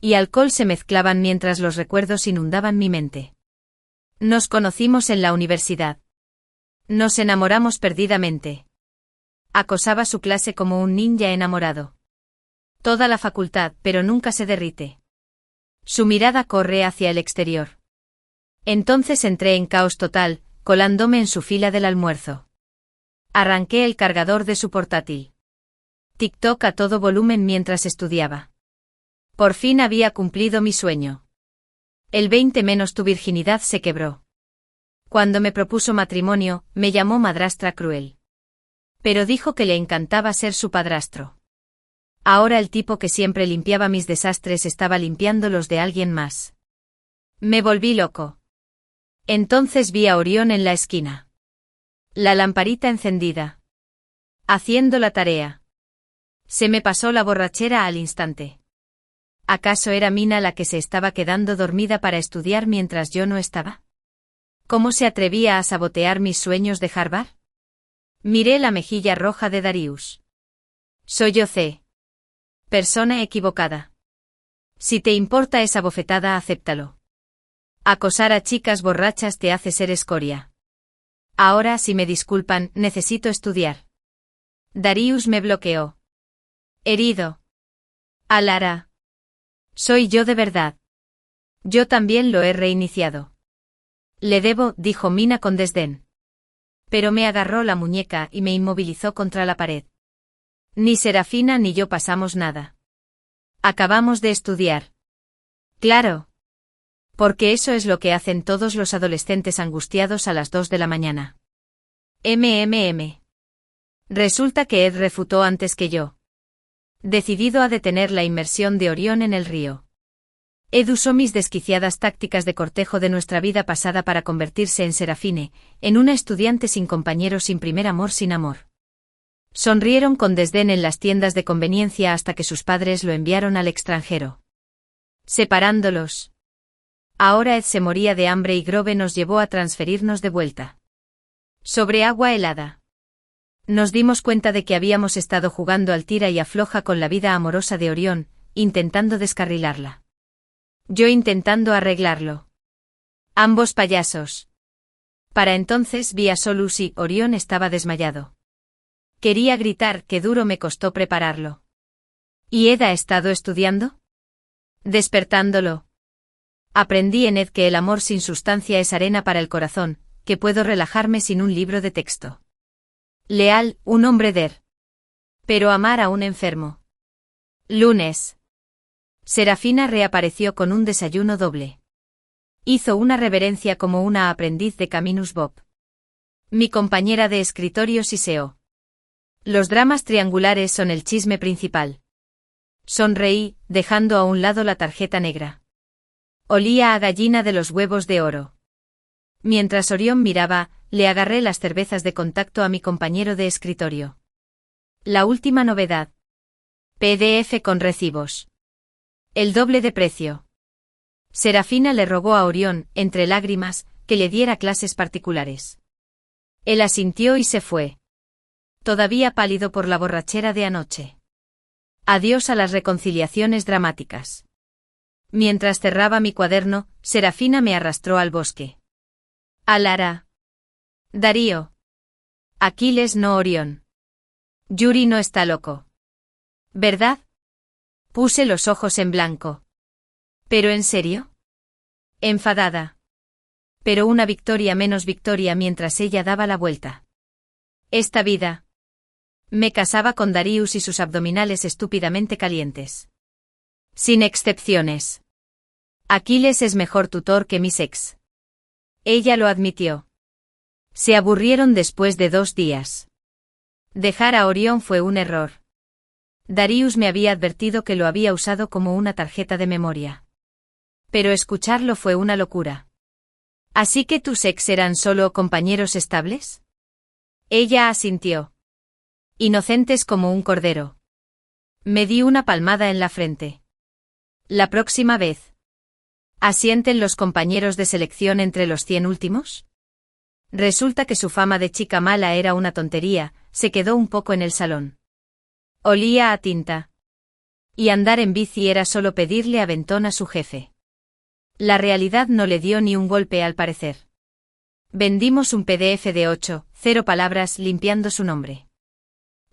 Y alcohol se mezclaban mientras los recuerdos inundaban mi mente. Nos conocimos en la universidad. Nos enamoramos perdidamente. Acosaba su clase como un ninja enamorado. Toda la facultad, pero nunca se derrite. Su mirada corre hacia el exterior. Entonces entré en caos total, colándome en su fila del almuerzo. Arranqué el cargador de su portátil. TikTok a todo volumen mientras estudiaba. Por fin había cumplido mi sueño. El 20 menos tu virginidad se quebró. Cuando me propuso matrimonio, me llamó madrastra cruel. Pero dijo que le encantaba ser su padrastro. Ahora el tipo que siempre limpiaba mis desastres estaba limpiando los de alguien más. Me volví loco. Entonces vi a Orión en la esquina. La lamparita encendida. Haciendo la tarea. Se me pasó la borrachera al instante. ¿Acaso era Mina la que se estaba quedando dormida para estudiar mientras yo no estaba? ¿Cómo se atrevía a sabotear mis sueños de Harvard? Miré la mejilla roja de Darius. Soy yo persona equivocada. Si te importa esa bofetada, acéptalo. Acosar a chicas borrachas te hace ser escoria. Ahora, si me disculpan, necesito estudiar. Darius me bloqueó. Herido. Alara. Soy yo de verdad. Yo también lo he reiniciado. Le debo, dijo Mina con desdén. Pero me agarró la muñeca y me inmovilizó contra la pared. Ni Serafina ni yo pasamos nada. Acabamos de estudiar. Claro. Porque eso es lo que hacen todos los adolescentes angustiados a las 2 de la mañana. Resulta que Ed refutó antes que yo. Decidido a detener la inmersión de Orión en el río. Ed usó mis desquiciadas tácticas de cortejo de nuestra vida pasada para convertirse en Serafine, en una estudiante sin compañeros, sin primer amor, sin amor. Sonrieron con desdén en las tiendas de conveniencia hasta que sus padres lo enviaron al extranjero. Separándolos. Ahora Ed se moría de hambre y Grove nos llevó a transferirnos de vuelta. Sobre agua helada. Nos dimos cuenta de que habíamos estado jugando al tira y afloja con la vida amorosa de Orión, intentando descarrilarla. Yo intentando arreglarlo. Ambos payasos. Para entonces vi a Solus y Orión estaba desmayado. Quería gritar, qué duro me costó prepararlo. ¿Y Ed ha estado estudiando? Despertándolo. Aprendí en Ed que el amor sin sustancia es arena para el corazón, que puedo relajarme sin un libro de texto. Leal, un hombre pero amar a un enfermo. Lunes. Serafina reapareció con un desayuno doble. Hizo una reverencia como una aprendiz de Caminus Bob. Mi compañera de escritorio siseó. Los dramas triangulares son el chisme principal. Sonreí, dejando a un lado la tarjeta negra. Olía a gallina de los huevos de oro. Mientras Orión miraba, le agarré las cervezas de contacto a mi compañero de escritorio. La última novedad. PDF con recibos. El doble de precio. Serafina le rogó a Orión, entre lágrimas, que le diera clases particulares. Él asintió y se fue. Todavía pálido por la borrachera de anoche. Adiós a las reconciliaciones dramáticas. Mientras cerraba mi cuaderno, Serafina me arrastró al bosque. Alara. Darío. Aquiles, no Orión. Yuri no está loco. ¿Verdad? Puse los ojos en blanco. ¿Pero en serio? Enfadada. Pero una victoria menos victoria mientras ella daba la vuelta. Esta vida. Me casaba con Darius y sus abdominales estúpidamente calientes. Sin excepciones. Aquiles es mejor tutor que mis ex. Ella lo admitió. Se aburrieron después de 2 días. Dejar a Orión fue un error. Darius me había advertido que lo había usado como una tarjeta de memoria. Pero escucharlo fue una locura. ¿Así que tus ex eran solo compañeros estables? Ella asintió. Inocentes como un cordero. Me di una palmada en la frente. La próxima vez. ¿Asienten los compañeros de selección entre los 100 últimos? Resulta que su fama de chica mala era una tontería, se quedó un poco en el salón. Olía a tinta. Y andar en bici era solo pedirle aventón a su jefe. La realidad no le dio ni un golpe al parecer. Vendimos un PDF de 0 palabras limpiando su nombre.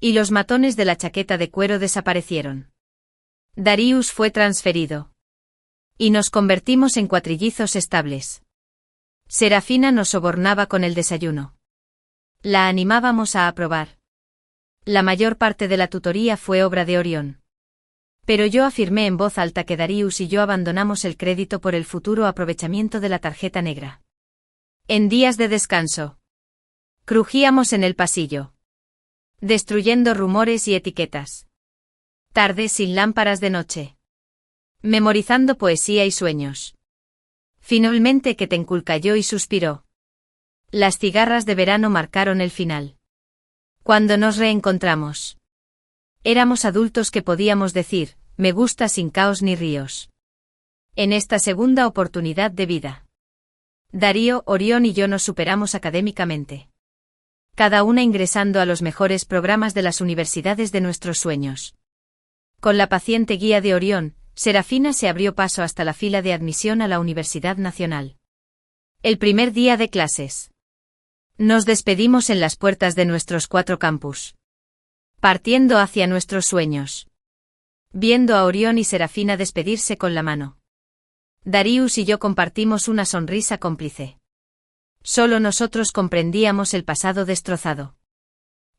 Y los matones de la chaqueta de cuero desaparecieron. Darius fue transferido. Y nos convertimos en cuatrillizos estables. Serafina nos sobornaba con el desayuno. La animábamos a aprobar. La mayor parte de la tutoría fue obra de Orión. Pero yo afirmé en voz alta que Darius y yo abandonamos el crédito por el futuro aprovechamiento de la tarjeta negra. En días de descanso. Crujíamos en el pasillo. Destruyendo rumores y etiquetas. Tardes sin lámparas de noche. Memorizando poesía y sueños. Finalmente que te inculcayó y suspiró. Las cigarras de verano marcaron el final. Cuando nos reencontramos. Éramos adultos que podíamos decir, me gusta sin caos ni ríos. En esta segunda oportunidad de vida. Darío, Orión y yo nos superamos académicamente. Cada una ingresando a los mejores programas de las universidades de nuestros sueños. Con la paciente guía de Orión, Serafina se abrió paso hasta la fila de admisión a la Universidad Nacional. El primer día de clases. Nos despedimos en las puertas de nuestros 4 campus. Partiendo hacia nuestros sueños. Viendo a Orión y Serafina despedirse con la mano. Darius y yo compartimos una sonrisa cómplice. Solo nosotros comprendíamos el pasado destrozado.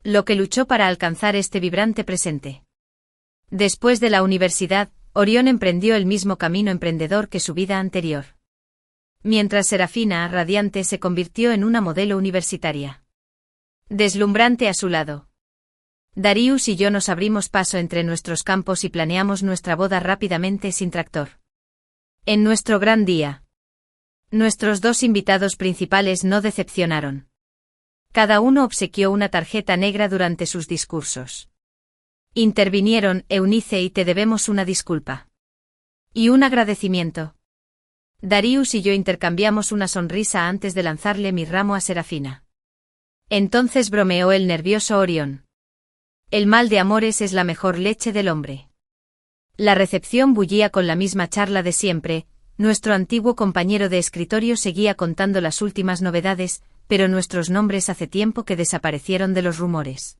Lo que luchó para alcanzar este vibrante presente. Después de la universidad, Orión emprendió el mismo camino emprendedor que su vida anterior. Mientras Serafina, radiante, se convirtió en una modelo universitaria. Deslumbrante a su lado. Darius y yo nos abrimos paso entre nuestros campos y planeamos nuestra boda rápidamente sin tractor. En nuestro gran día. Nuestros dos invitados principales no decepcionaron. Cada uno obsequió una tarjeta negra durante sus discursos. Intervinieron, Eunice, y te debemos una disculpa. Y un agradecimiento. Darius y yo intercambiamos una sonrisa antes de lanzarle mi ramo a Serafina. Entonces bromeó el nervioso Orión. El mal de amores es la mejor leche del hombre. La recepción bullía con la misma charla de siempre, nuestro antiguo compañero de escritorio seguía contando las últimas novedades, pero nuestros nombres hace tiempo que desaparecieron de los rumores,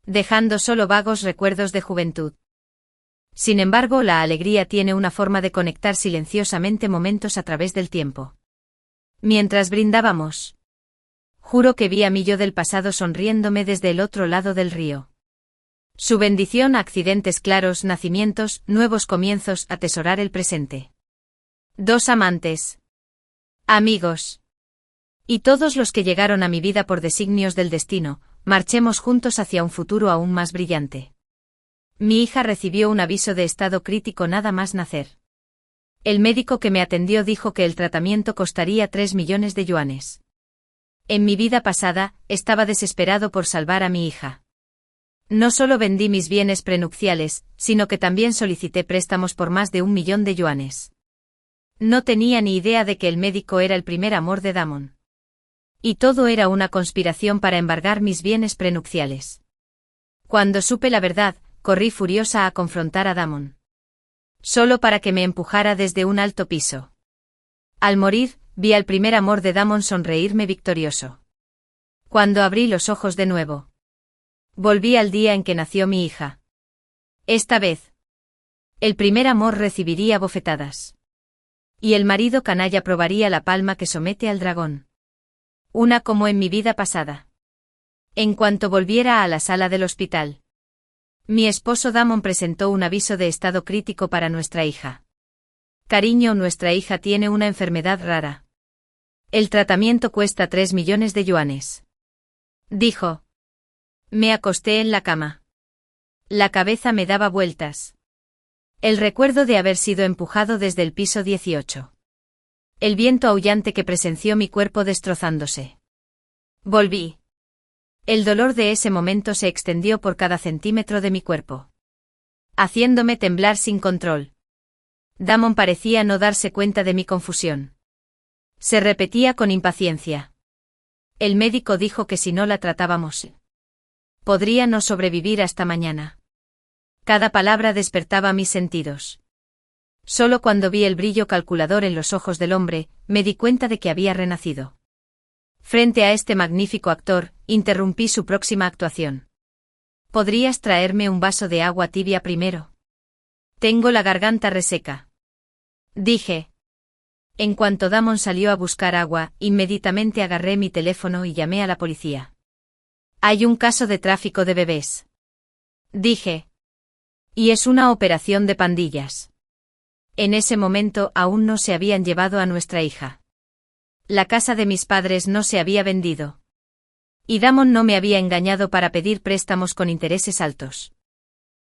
dejando solo vagos recuerdos de juventud. Sin embargo, la alegría tiene una forma de conectar silenciosamente momentos a través del tiempo. Mientras brindábamos, juro que vi a mi yo del pasado sonriéndome desde el otro lado del río. Su bendición a accidentes claros, nacimientos, nuevos comienzos, atesorar el presente. Dos amantes. Amigos. Y todos los que llegaron a mi vida por designios del destino, marchemos juntos hacia un futuro aún más brillante. Mi hija recibió un aviso de estado crítico nada más nacer. El médico que me atendió dijo que el tratamiento costaría 3 millones de yuanes. En mi vida pasada, estaba desesperado por salvar a mi hija. No solo vendí mis bienes prenupciales, sino que también solicité préstamos por más de 1 millón de yuanes. No tenía ni idea de que el médico era el primer amor de Damon. Y todo era una conspiración para embargar mis bienes prenupciales. Cuando supe la verdad, corrí furiosa a confrontar a Damon. Solo para que me empujara desde un alto piso. Al morir, vi al primer amor de Damon sonreírme victorioso. Cuando abrí los ojos de nuevo, volví al día en que nació mi hija. Esta vez, el primer amor recibiría bofetadas. Y el marido canalla probaría la palma que somete al dragón. Una como en mi vida pasada. En cuanto volviera a la sala del hospital, mi esposo Damon presentó un aviso de estado crítico para nuestra hija. Cariño, nuestra hija tiene una enfermedad rara. El tratamiento cuesta 3 millones de yuanes. Dijo. Me acosté en la cama. La cabeza me daba vueltas. El recuerdo de haber sido empujado desde el piso 18. El viento aullante que presenció mi cuerpo destrozándose. Volví. El dolor de ese momento se extendió por cada centímetro de mi cuerpo, haciéndome temblar sin control. Damon parecía no darse cuenta de mi confusión. Se repetía con impaciencia. El médico dijo que si no la tratábamos, podría no sobrevivir hasta mañana. Cada palabra despertaba mis sentidos. Solo cuando vi el brillo calculador en los ojos del hombre, me di cuenta de que había renacido. Frente a este magnífico actor, interrumpí su próxima actuación. ¿Podrías traerme un vaso de agua tibia primero? Tengo la garganta reseca. Dije. En cuanto Damon salió a buscar agua, inmediatamente agarré mi teléfono y llamé a la policía. Hay un caso de tráfico de bebés. Dije. Y es una operación de pandillas. En ese momento aún no se habían llevado a nuestra hija. La casa de mis padres no se había vendido. Y Damon no me había engañado para pedir préstamos con intereses altos.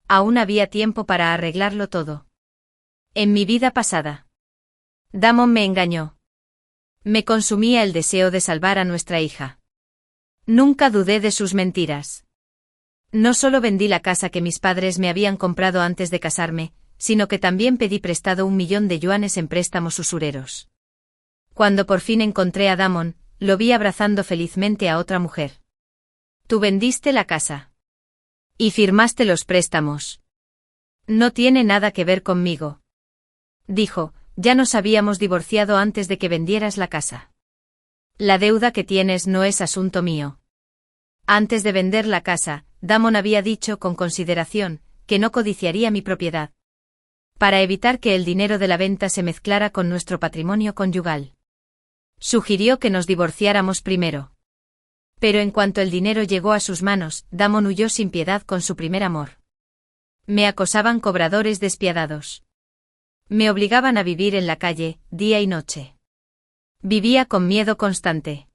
Aún había tiempo para arreglarlo todo. En mi vida pasada, Damon me engañó. Me consumía el deseo de salvar a nuestra hija. Nunca dudé de sus mentiras. No solo vendí la casa que mis padres me habían comprado antes de casarme, sino que también pedí prestado 1 millón de yuanes en préstamos usureros. Cuando por fin encontré a Damon, lo vi abrazando felizmente a otra mujer. Tú vendiste la casa. Y firmaste los préstamos. No tiene nada que ver conmigo. Dijo, ya nos habíamos divorciado antes de que vendieras la casa. La deuda que tienes no es asunto mío. Antes de vender la casa, Damon había dicho con consideración, que no codiciaría mi propiedad. Para evitar que el dinero de la venta se mezclara con nuestro patrimonio conyugal. Sugirió que nos divorciáramos primero. Pero en cuanto el dinero llegó a sus manos, Damon huyó sin piedad con su primer amor. Me acosaban cobradores despiadados. Me obligaban a vivir en la calle, día y noche. Vivía con miedo constante.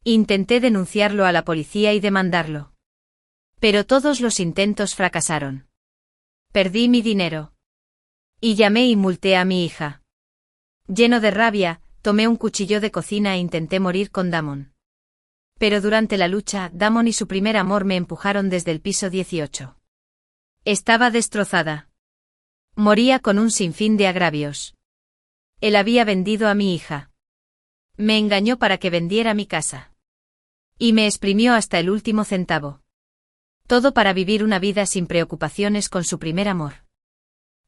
Intenté denunciarlo a la policía y demandarlo. Pero todos los intentos fracasaron. Perdí mi dinero. Y llamé y multé a mi hija. Lleno de rabia, tomé un cuchillo de cocina e intenté morir con Damon. Pero durante la lucha, Damon y su primer amor me empujaron desde el piso 18. Estaba destrozada. Moría con un sinfín de agravios. Él había vendido a mi hija. Me engañó para que vendiera mi casa. Y me exprimió hasta el último centavo. Todo para vivir una vida sin preocupaciones con su primer amor.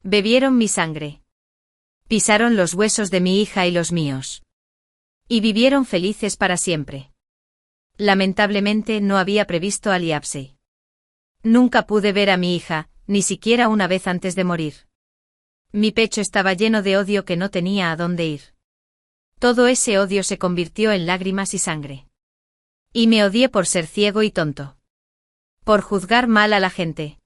Bebieron mi sangre. Pisaron los huesos de mi hija y los míos. Y vivieron felices para siempre. Lamentablemente no había previsto aliarse. Nunca pude ver a mi hija, ni siquiera una vez antes de morir. Mi pecho estaba lleno de odio que no tenía a dónde ir. Todo ese odio se convirtió en lágrimas y sangre. Y me odié por ser ciego y tonto. Por juzgar mal a la gente.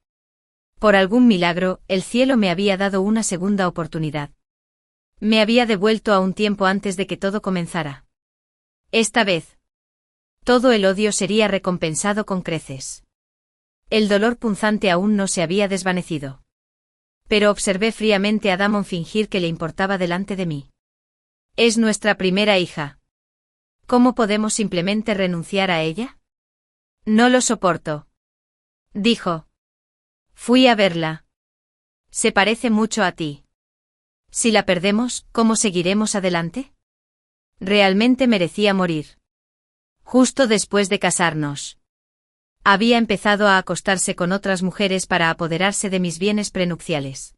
Por algún milagro, el cielo me había dado una segunda oportunidad. Me había devuelto a un tiempo antes de que todo comenzara. Esta vez, todo el odio sería recompensado con creces. El dolor punzante aún no se había desvanecido. Pero observé fríamente a Damon fingir que le importaba delante de mí. Es nuestra primera hija. ¿Cómo podemos simplemente renunciar a ella? No lo soporto. Dijo. Fui a verla. Se parece mucho a ti. Si la perdemos, ¿cómo seguiremos adelante? Realmente merecía morir. Justo después de casarnos. Había empezado a acostarse con otras mujeres para apoderarse de mis bienes prenupciales.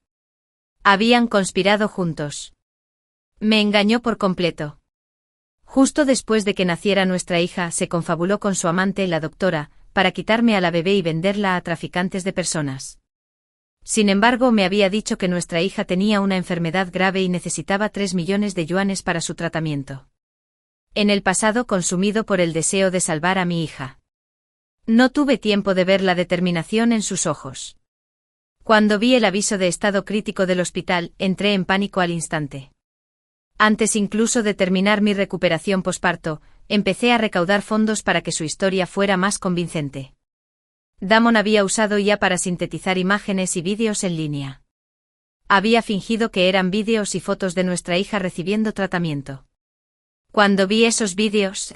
Habían conspirado juntos. Me engañó por completo. Justo después de que naciera nuestra hija, se confabuló con su amante, la doctora, para quitarme a la bebé y venderla a traficantes de personas. Sin embargo, me había dicho que nuestra hija tenía una enfermedad grave y necesitaba 3 millones de yuanes para su tratamiento. En el pasado, consumido por el deseo de salvar a mi hija. No tuve tiempo de ver la determinación en sus ojos. Cuando vi el aviso de estado crítico del hospital, entré en pánico al instante. Antes incluso de terminar mi recuperación posparto, empecé a recaudar fondos para que su historia fuera más convincente. Damon había usado IA para sintetizar imágenes y vídeos en línea. Había fingido que eran vídeos y fotos de nuestra hija recibiendo tratamiento. Cuando vi esos vídeos,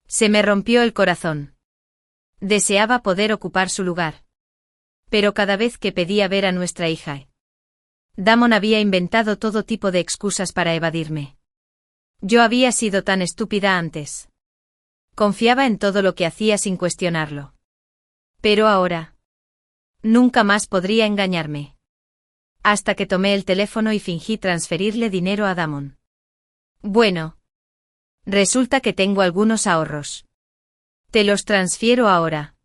se me rompió el corazón. Deseaba poder ocupar su lugar. Pero cada vez que pedía ver a nuestra hija, Damon había inventado todo tipo de excusas para evadirme. Yo había sido tan estúpida antes. Confiaba en todo lo que hacía sin cuestionarlo. Pero ahora, nunca más podría engañarme. Hasta que tomé el teléfono y fingí transferirle dinero a Damon. Bueno. Resulta que tengo algunos ahorros. Te los transfiero ahora.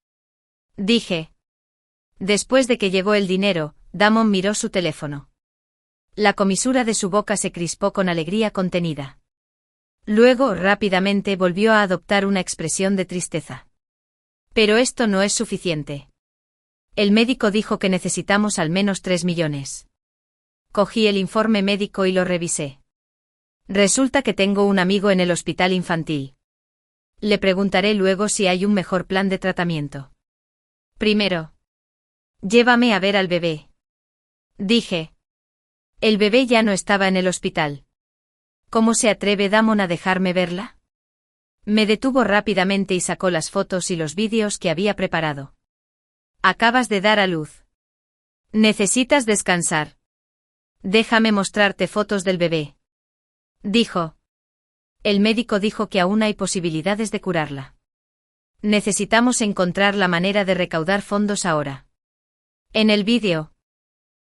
Dije. Después de que llegó el dinero, Damon miró su teléfono. La comisura de su boca se crispó con alegría contenida. Luego, rápidamente volvió a adoptar una expresión de tristeza. Pero esto no es suficiente. El médico dijo que necesitamos al menos 3 millones. Cogí el informe médico y lo revisé. Resulta que tengo un amigo en el hospital infantil. Le preguntaré luego si hay un mejor plan de tratamiento. Primero, llévame a ver al bebé. Dije. El bebé ya no estaba en el hospital. ¿Cómo se atreve Damon a dejarme verla? Me detuvo rápidamente y sacó las fotos y los vídeos que había preparado. Acabas de dar a luz. Necesitas descansar. Déjame mostrarte fotos del bebé. Dijo. El médico dijo que aún hay posibilidades de curarla. Necesitamos encontrar la manera de recaudar fondos ahora. En el vídeo,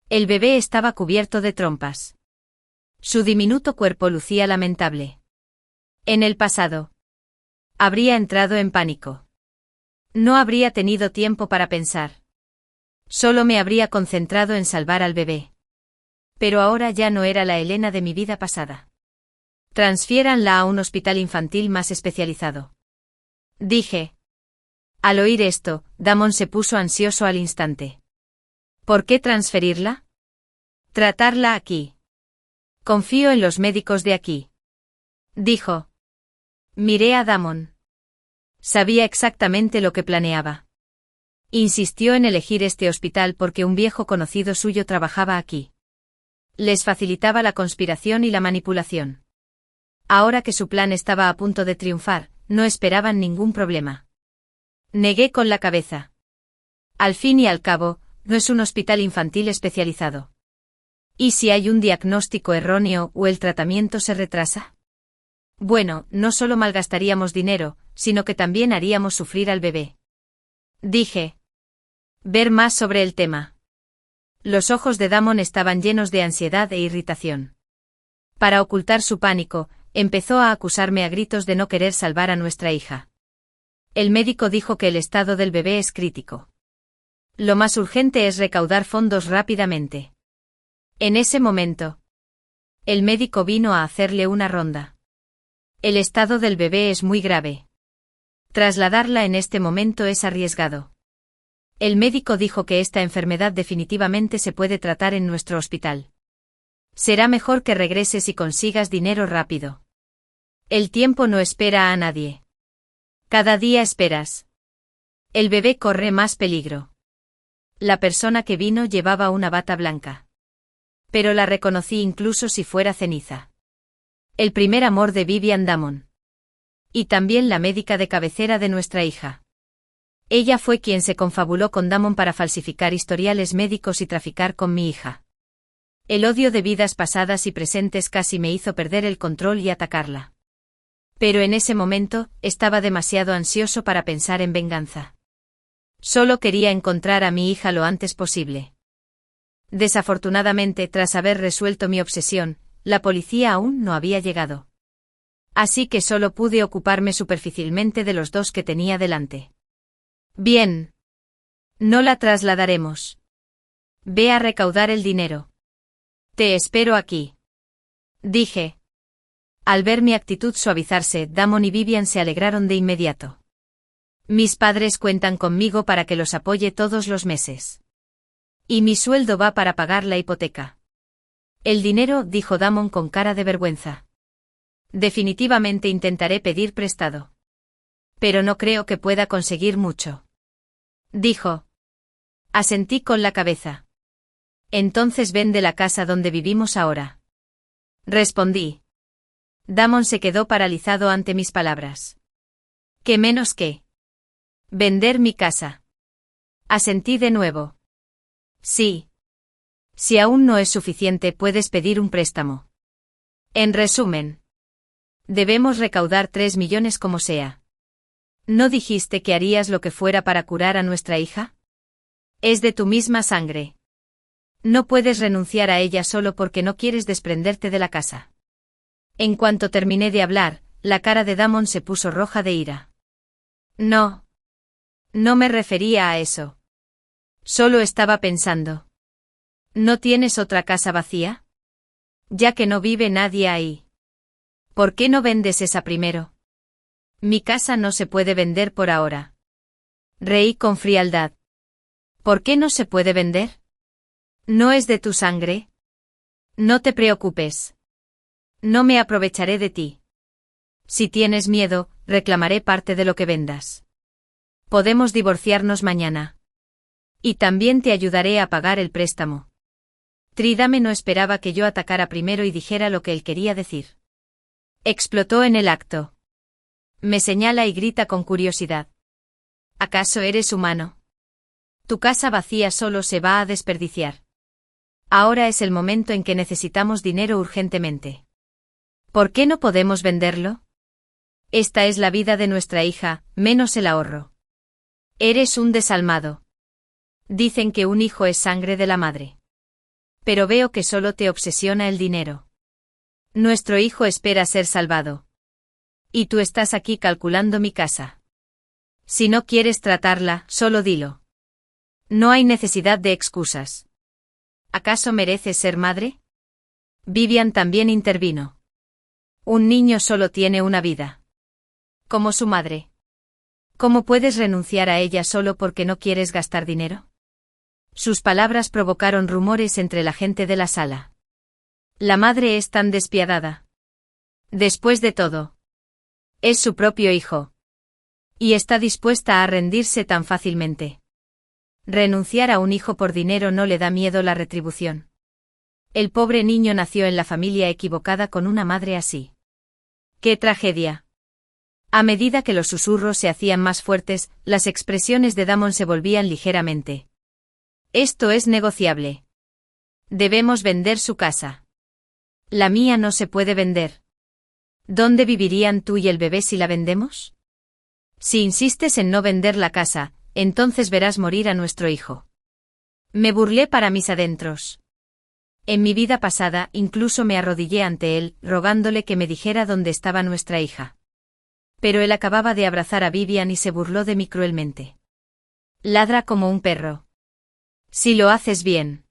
el bebé estaba cubierto de trompas. Su diminuto cuerpo lucía lamentable. En el pasado, habría entrado en pánico. No habría tenido tiempo para pensar. Solo me habría concentrado en salvar al bebé. Pero ahora ya no era la Elena de mi vida pasada. Transfiéranla a un hospital infantil más especializado. Dije. Al oír esto, Damon se puso ansioso al instante. ¿Por qué transferirla? Tratarla aquí. Confío en los médicos de aquí. Dijo. Miré a Damon. Sabía exactamente lo que planeaba. Insistió en elegir este hospital porque un viejo conocido suyo trabajaba aquí. Les facilitaba la conspiración y la manipulación. Ahora que su plan estaba a punto de triunfar, no esperaban ningún problema. Negué con la cabeza. Al fin y al cabo, no es un hospital infantil especializado. ¿Y si hay un diagnóstico erróneo o el tratamiento se retrasa? Bueno, no solo malgastaríamos dinero, sino que también haríamos sufrir al bebé. Dije. Ver más sobre el tema. Los ojos de Damon estaban llenos de ansiedad e irritación. Para ocultar su pánico, empezó a acusarme a gritos de no querer salvar a nuestra hija. El médico dijo que el estado del bebé es crítico. Lo más urgente es recaudar fondos rápidamente. En ese momento, el médico vino a hacerle una ronda. El estado del bebé es muy grave. Trasladarla en este momento es arriesgado. El médico dijo que esta enfermedad definitivamente se puede tratar en nuestro hospital. Será mejor que regreses y consigas dinero rápido. El tiempo no espera a nadie. Cada día esperas. El bebé corre más peligro. La persona que vino llevaba una bata blanca. Pero la reconocí incluso si fuera ceniza. El primer amor de Vivian Damon. Y también la médica de cabecera de nuestra hija. Ella fue quien se confabuló con Damon para falsificar historiales médicos y traficar con mi hija. El odio de vidas pasadas y presentes casi me hizo perder el control y atacarla. Pero en ese momento, estaba demasiado ansioso para pensar en venganza. Solo quería encontrar a mi hija lo antes posible. Desafortunadamente, tras haber resuelto mi obsesión, la policía aún no había llegado. Así que solo pude ocuparme superficialmente de los dos que tenía delante. Bien. No la trasladaremos. Ve a recaudar el dinero. Te espero aquí. Dije. Al ver mi actitud suavizarse, Damon y Vivian se alegraron de inmediato. Mis padres cuentan conmigo para que los apoye todos los meses. Y mi sueldo va para pagar la hipoteca. El dinero, dijo Damon con cara de vergüenza. Definitivamente intentaré pedir prestado. Pero no creo que pueda conseguir mucho. Dijo. Asentí con la cabeza. Entonces vende la casa donde vivimos ahora. Respondí. Damon se quedó paralizado ante mis palabras. ¿Qué menos que? Vender mi casa. Asentí de nuevo. Sí. Si aún no es suficiente, puedes pedir un préstamo. En resumen. Debemos recaudar 3 millones como sea. ¿No dijiste que harías lo que fuera para curar a nuestra hija? Es de tu misma sangre. No puedes renunciar a ella solo porque no quieres desprenderte de la casa. En cuanto terminé de hablar, la cara de Damon se puso roja de ira. No. No me refería a eso. Solo estaba pensando. ¿No tienes otra casa vacía? Ya que no vive nadie ahí. ¿Por qué no vendes esa primero? Mi casa no se puede vender por ahora. Reí con frialdad. ¿Por qué no se puede vender? ¿No es de tu sangre? No te preocupes. No me aprovecharé de ti. Si tienes miedo, reclamaré parte de lo que vendas. Podemos divorciarnos mañana. Y también te ayudaré a pagar el préstamo. Tridame no esperaba que yo atacara primero y dijera lo que él quería decir. Explotó en el acto. Me señala y grita con curiosidad. ¿Acaso eres humano? Tu casa vacía solo se va a desperdiciar. Ahora es el momento en que necesitamos dinero urgentemente. ¿Por qué no podemos venderlo? Esta es la vida de nuestra hija, menos el ahorro. Eres un desalmado. Dicen que un hijo es sangre de la madre. Pero veo que solo te obsesiona el dinero. Nuestro hijo espera ser salvado. Y tú estás aquí calculando mi casa. Si no quieres tratarla, solo dilo. No hay necesidad de excusas. ¿Acaso mereces ser madre? Vivian también intervino. Un niño solo tiene una vida. Como su madre. ¿Cómo puedes renunciar a ella solo porque no quieres gastar dinero? Sus palabras provocaron rumores entre la gente de la sala. La madre es tan despiadada. Después de todo. Es su propio hijo. Y está dispuesta a rendirse tan fácilmente. Renunciar a un hijo por dinero no le da miedo la retribución. El pobre niño nació en la familia equivocada con una madre así. ¡Qué tragedia! A medida que los susurros se hacían más fuertes, las expresiones de Damon se volvían ligeramente. Esto es negociable. Debemos vender su casa. La mía no se puede vender. ¿Dónde vivirían tú y el bebé si la vendemos? Si insistes en no vender la casa, entonces verás morir a nuestro hijo. Me burlé para mis adentros. En mi vida pasada incluso me arrodillé ante él, rogándole que me dijera dónde estaba nuestra hija. Pero él acababa de abrazar a Vivian y se burló de mí cruelmente. Ladra como un perro. Si lo haces bien.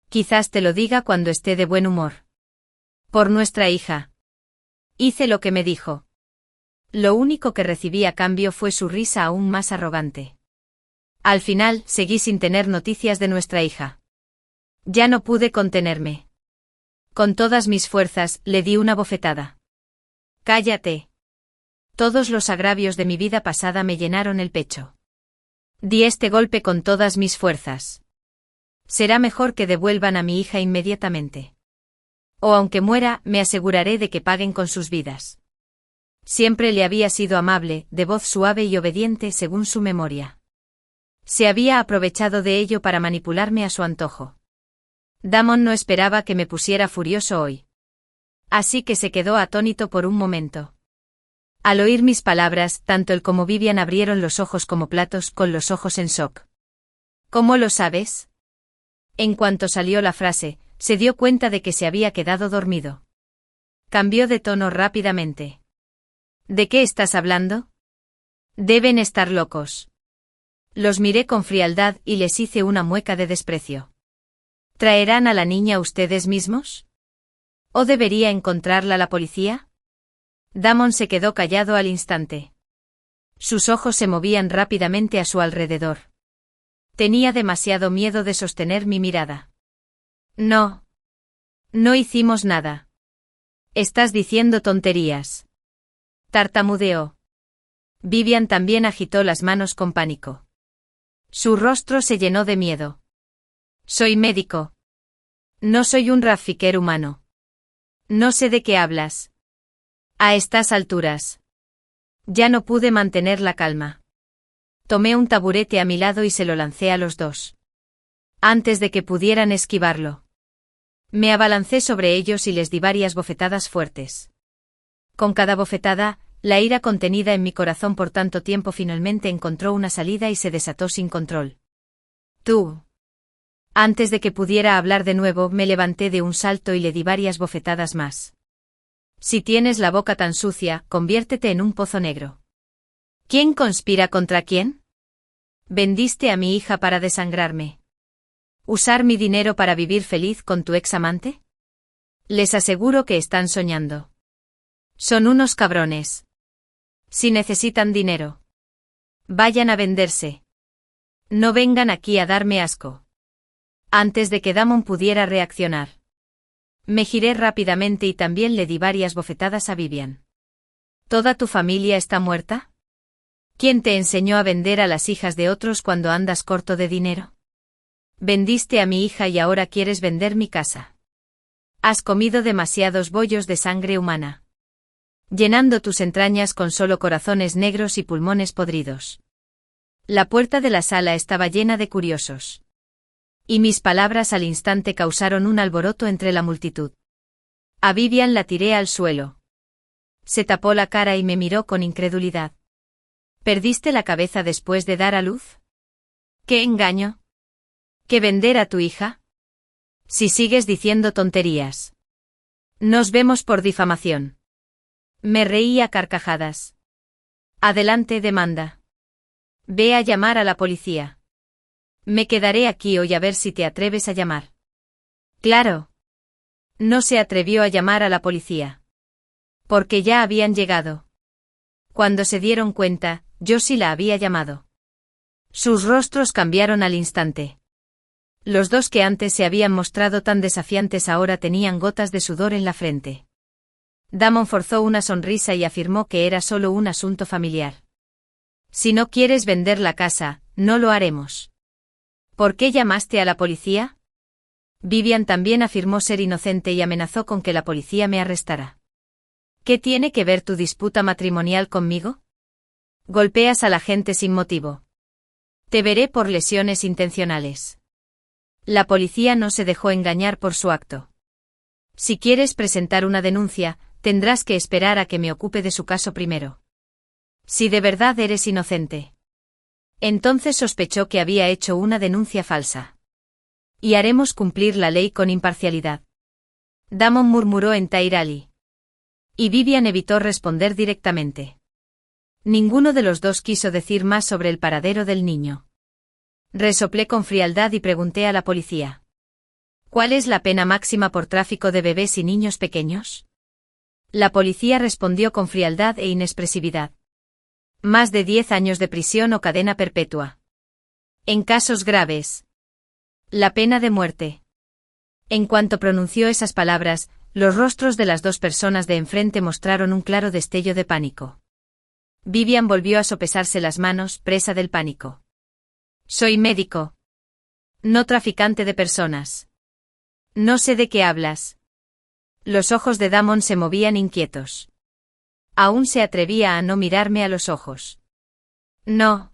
Quizás te lo diga cuando esté de buen humor. Por nuestra hija. Hice lo que me dijo. Lo único que recibí a cambio fue su risa aún más arrogante. Al final, seguí sin tener noticias de nuestra hija. Ya no pude contenerme. Con todas mis fuerzas, le di una bofetada. Cállate. Todos los agravios de mi vida pasada me llenaron el pecho. Di este golpe con todas mis fuerzas. Será mejor que devuelvan a mi hija inmediatamente. O aunque muera, me aseguraré de que paguen con sus vidas. Siempre le había sido amable, de voz suave y obediente según su memoria. Se había aprovechado de ello para manipularme a su antojo. Damon no esperaba que me pusiera furioso hoy. Así que se quedó atónito por un momento. Al oír mis palabras, tanto él como Vivian abrieron los ojos como platos, con los ojos en shock. ¿Cómo lo sabes? En cuanto salió la frase, se dio cuenta de que se había quedado dormido. Cambió de tono rápidamente. ¿De qué estás hablando? Deben estar locos. Los miré con frialdad y les hice una mueca de desprecio. ¿Traerán a la niña ustedes mismos? ¿O debería encontrarla la policía? Damon se quedó callado al instante. Sus ojos se movían rápidamente a su alrededor. Tenía demasiado miedo de sostener mi mirada. No. No hicimos nada. Estás diciendo tonterías. Tartamudeó. Vivian también agitó las manos con pánico. Su rostro se llenó de miedo. Soy médico. No soy un trafiquero humano. No sé de qué hablas. A estas alturas. Ya no pude mantener la calma. Tomé un taburete a mi lado y se lo lancé a los dos. Antes de que pudieran esquivarlo. Me abalancé sobre ellos y les di varias bofetadas fuertes. Con cada bofetada, la ira contenida en mi corazón por tanto tiempo finalmente encontró una salida y se desató sin control. Tú. Antes de que pudiera hablar de nuevo, me levanté de un salto y le di varias bofetadas más. Si tienes la boca tan sucia, conviértete en un pozo negro. ¿Quién conspira contra quién? Vendiste a mi hija para desangrarme. ¿Usar mi dinero para vivir feliz con tu ex amante? Les aseguro que están soñando. Son unos cabrones. Si necesitan dinero, vayan a venderse. No vengan aquí a darme asco. Antes de que Damon pudiera reaccionar. Me giré rápidamente y también le di varias bofetadas a Vivian. ¿Toda tu familia está muerta? ¿Quién te enseñó a vender a las hijas de otros cuando andas corto de dinero? Vendiste a mi hija y ahora quieres vender mi casa. Has comido demasiados bollos de sangre humana. Llenando tus entrañas con solo corazones negros y pulmones podridos. La puerta de la sala estaba llena de curiosos. Y mis palabras al instante causaron un alboroto entre la multitud. A Vivian la tiré al suelo. Se tapó la cara y me miró con incredulidad. ¿Perdiste la cabeza después de dar a luz? ¿Qué engaño? ¿Que vender a tu hija? Si sigues diciendo tonterías. Nos vemos por difamación. Me reí a carcajadas. Adelante, demanda. Ve a llamar a la policía. Me quedaré aquí hoy a ver si te atreves a llamar. Claro. No se atrevió a llamar a la policía. Porque ya habían llegado. Cuando se dieron cuenta, yo sí la había llamado. Sus rostros cambiaron al instante. Los dos que antes se habían mostrado tan desafiantes ahora tenían gotas de sudor en la frente. Damon forzó una sonrisa y afirmó que era solo un asunto familiar. Si no quieres vender la casa, no lo haremos. ¿Por qué llamaste a la policía? Vivian también afirmó ser inocente y amenazó con que la policía me arrestara. ¿Qué tiene que ver tu disputa matrimonial conmigo? Golpeas a la gente sin motivo. Te veré por lesiones intencionales. La policía no se dejó engañar por su acto. Si quieres presentar una denuncia, tendrás que esperar a que me ocupe de su caso primero. Si de verdad eres inocente. Entonces sospechó que había hecho una denuncia falsa. Y haremos cumplir la ley con imparcialidad. Damon murmuró en Tairali. Y Vivian evitó responder directamente. Ninguno de los dos quiso decir más sobre el paradero del niño. Resoplé con frialdad y pregunté a la policía. ¿Cuál es la pena máxima por tráfico de bebés y niños pequeños? La policía respondió con frialdad e inexpresividad. Más de 10 años de prisión o cadena perpetua. En casos graves. La pena de muerte. En cuanto pronunció esas palabras, los rostros de las dos personas de enfrente mostraron un claro destello de pánico. Vivian volvió a sopesarse las manos, presa del pánico. Soy médico. No traficante de personas. No sé de qué hablas. Los ojos de Damon se movían inquietos. Aún se atrevía a no mirarme a los ojos. No.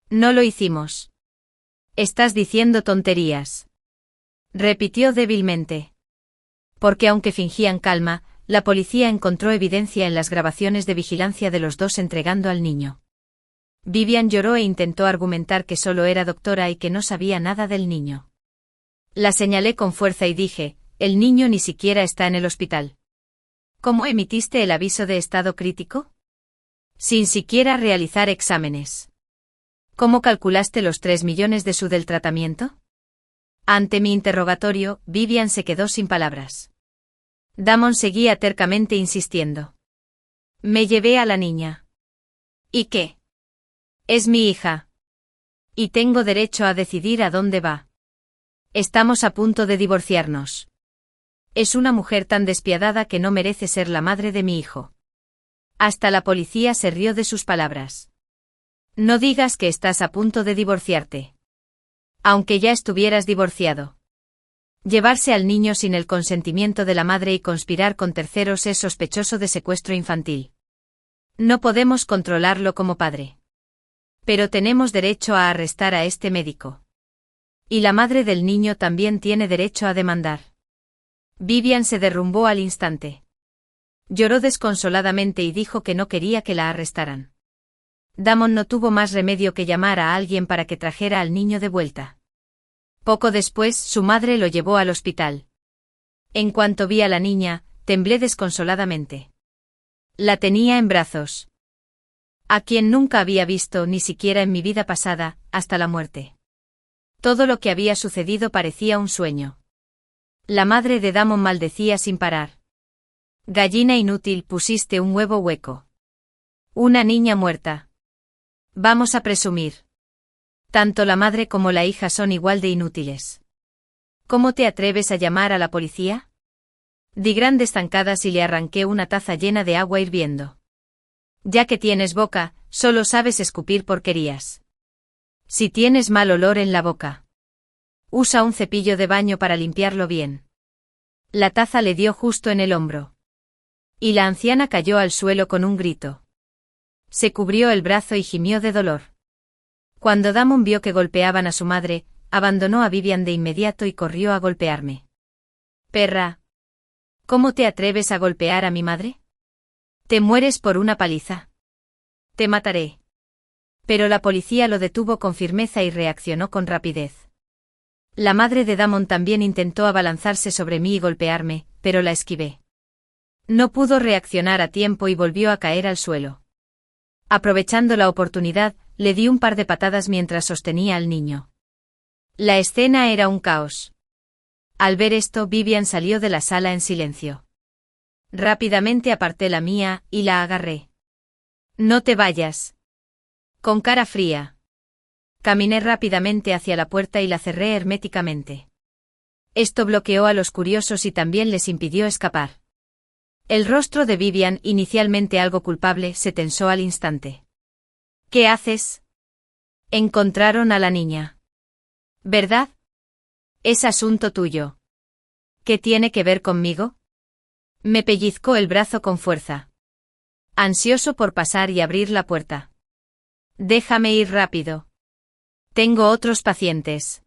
No lo hicimos. Estás diciendo tonterías. Repitió débilmente. Porque aunque fingían calma, la policía encontró evidencia en las grabaciones de vigilancia de los dos entregando al niño. Vivian lloró e intentó argumentar que solo era doctora y que no sabía nada del niño. La señalé con fuerza y dije, el niño ni siquiera está en el hospital. ¿Cómo emitiste el aviso de estado crítico? Sin siquiera realizar exámenes. ¿Cómo calculaste los 3 millones de su del tratamiento? Ante mi interrogatorio, Vivian se quedó sin palabras. Damon seguía tercamente insistiendo. Me llevé a la niña. ¿Y qué? Es mi hija. Y tengo derecho a decidir a dónde va. Estamos a punto de divorciarnos. Es una mujer tan despiadada que no merece ser la madre de mi hijo. Hasta la policía se rió de sus palabras. No digas que estás a punto de divorciarte. Aunque ya estuvieras divorciado. Llevarse al niño sin el consentimiento de la madre y conspirar con terceros es sospechoso de secuestro infantil. No podemos controlarlo como padre. Pero tenemos derecho a arrestar a este médico. Y la madre del niño también tiene derecho a demandar. Vivian se derrumbó al instante. Lloró desconsoladamente y dijo que no quería que la arrestaran. Damon no tuvo más remedio que llamar a alguien para que trajera al niño de vuelta. Poco después, su madre lo llevó al hospital. En cuanto vi a la niña, temblé desconsoladamente. La tenía en brazos. A quien nunca había visto ni siquiera en mi vida pasada, hasta la muerte. Todo lo que había sucedido parecía un sueño. La madre de Damon maldecía sin parar. Gallina inútil, pusiste un huevo hueco. Una niña muerta. Vamos a presumir. Tanto la madre como la hija son igual de inútiles. ¿Cómo te atreves a llamar a la policía? Di grandes zancadas y le arranqué una taza llena de agua hirviendo. Ya que tienes boca, solo sabes escupir porquerías. Si tienes mal olor en la boca, usa un cepillo de baño para limpiarlo bien. La taza le dio justo en el hombro. Y la anciana cayó al suelo con un grito. Se cubrió el brazo y gimió de dolor. Cuando Damon vio que golpeaban a su madre, abandonó a Vivian de inmediato y corrió a golpearme. Perra. ¿Cómo te atreves a golpear a mi madre? Te mueres por una paliza. Te mataré. Pero la policía lo detuvo con firmeza y reaccionó con rapidez. La madre de Damon también intentó abalanzarse sobre mí y golpearme, pero la esquivé. No pudo reaccionar a tiempo y volvió a caer al suelo. Aprovechando la oportunidad, le di un par de patadas mientras sostenía al niño. La escena era un caos. Al ver esto, Vivian salió de la sala en silencio. Rápidamente aparté la mía, y la agarré. No te vayas. Con cara fría. Caminé rápidamente hacia la puerta y la cerré herméticamente. Esto bloqueó a los curiosos y también les impidió escapar. El rostro de Vivian, inicialmente algo culpable, se tensó al instante. ¿Qué haces? Encontraron a la niña. ¿Verdad? Es asunto tuyo. ¿Qué tiene que ver conmigo? Me pellizcó el brazo con fuerza, ansioso por pasar y abrir la puerta. Déjame ir rápido. Tengo otros pacientes.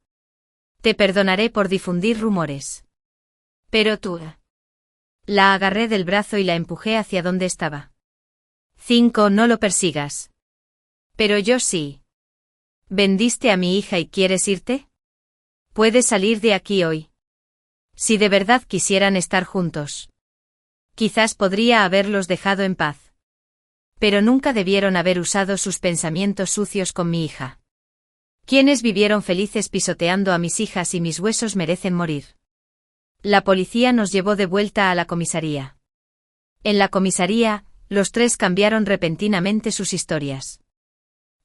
Te perdonaré por difundir rumores. Pero tú... La agarré del brazo y la empujé hacia donde estaba. 5. No lo persigas. Pero yo sí. ¿Vendiste a mi hija y quieres irte? Puedes salir de aquí hoy. Si de verdad quisieran estar juntos. Quizás podría haberlos dejado en paz. Pero nunca debieron haber usado sus pensamientos sucios con mi hija. ¿Quiénes vivieron felices pisoteando a mis hijas y mis huesos merecen morir? La policía nos llevó de vuelta a la comisaría. En la comisaría, los tres cambiaron repentinamente sus historias.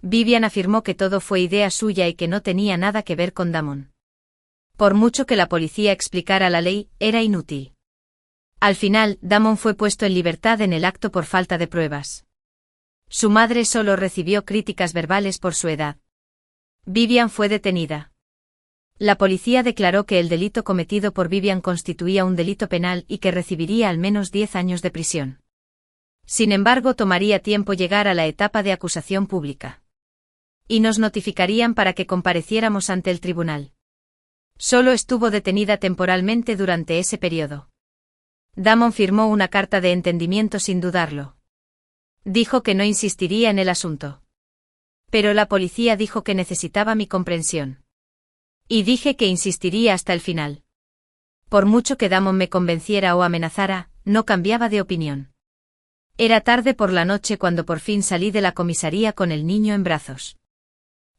Vivian afirmó que todo fue idea suya y que no tenía nada que ver con Damon. Por mucho que la policía explicara la ley, era inútil. Al final, Damon fue puesto en libertad en el acto por falta de pruebas. Su madre solo recibió críticas verbales por su edad. Vivian fue detenida. La policía declaró que el delito cometido por Vivian constituía un delito penal y que recibiría al menos 10 años de prisión. Sin embargo, tomaría tiempo llegar a la etapa de acusación pública. Y nos notificarían para que compareciéramos ante el tribunal. Solo estuvo detenida temporalmente durante ese periodo. Damon firmó una carta de entendimiento sin dudarlo. Dijo que no insistiría en el asunto. Pero la policía dijo que necesitaba mi comprensión. Y dije que insistiría hasta el final. Por mucho que Damon me convenciera o amenazara, no cambiaba de opinión. Era tarde por la noche cuando por fin salí de la comisaría con el niño en brazos.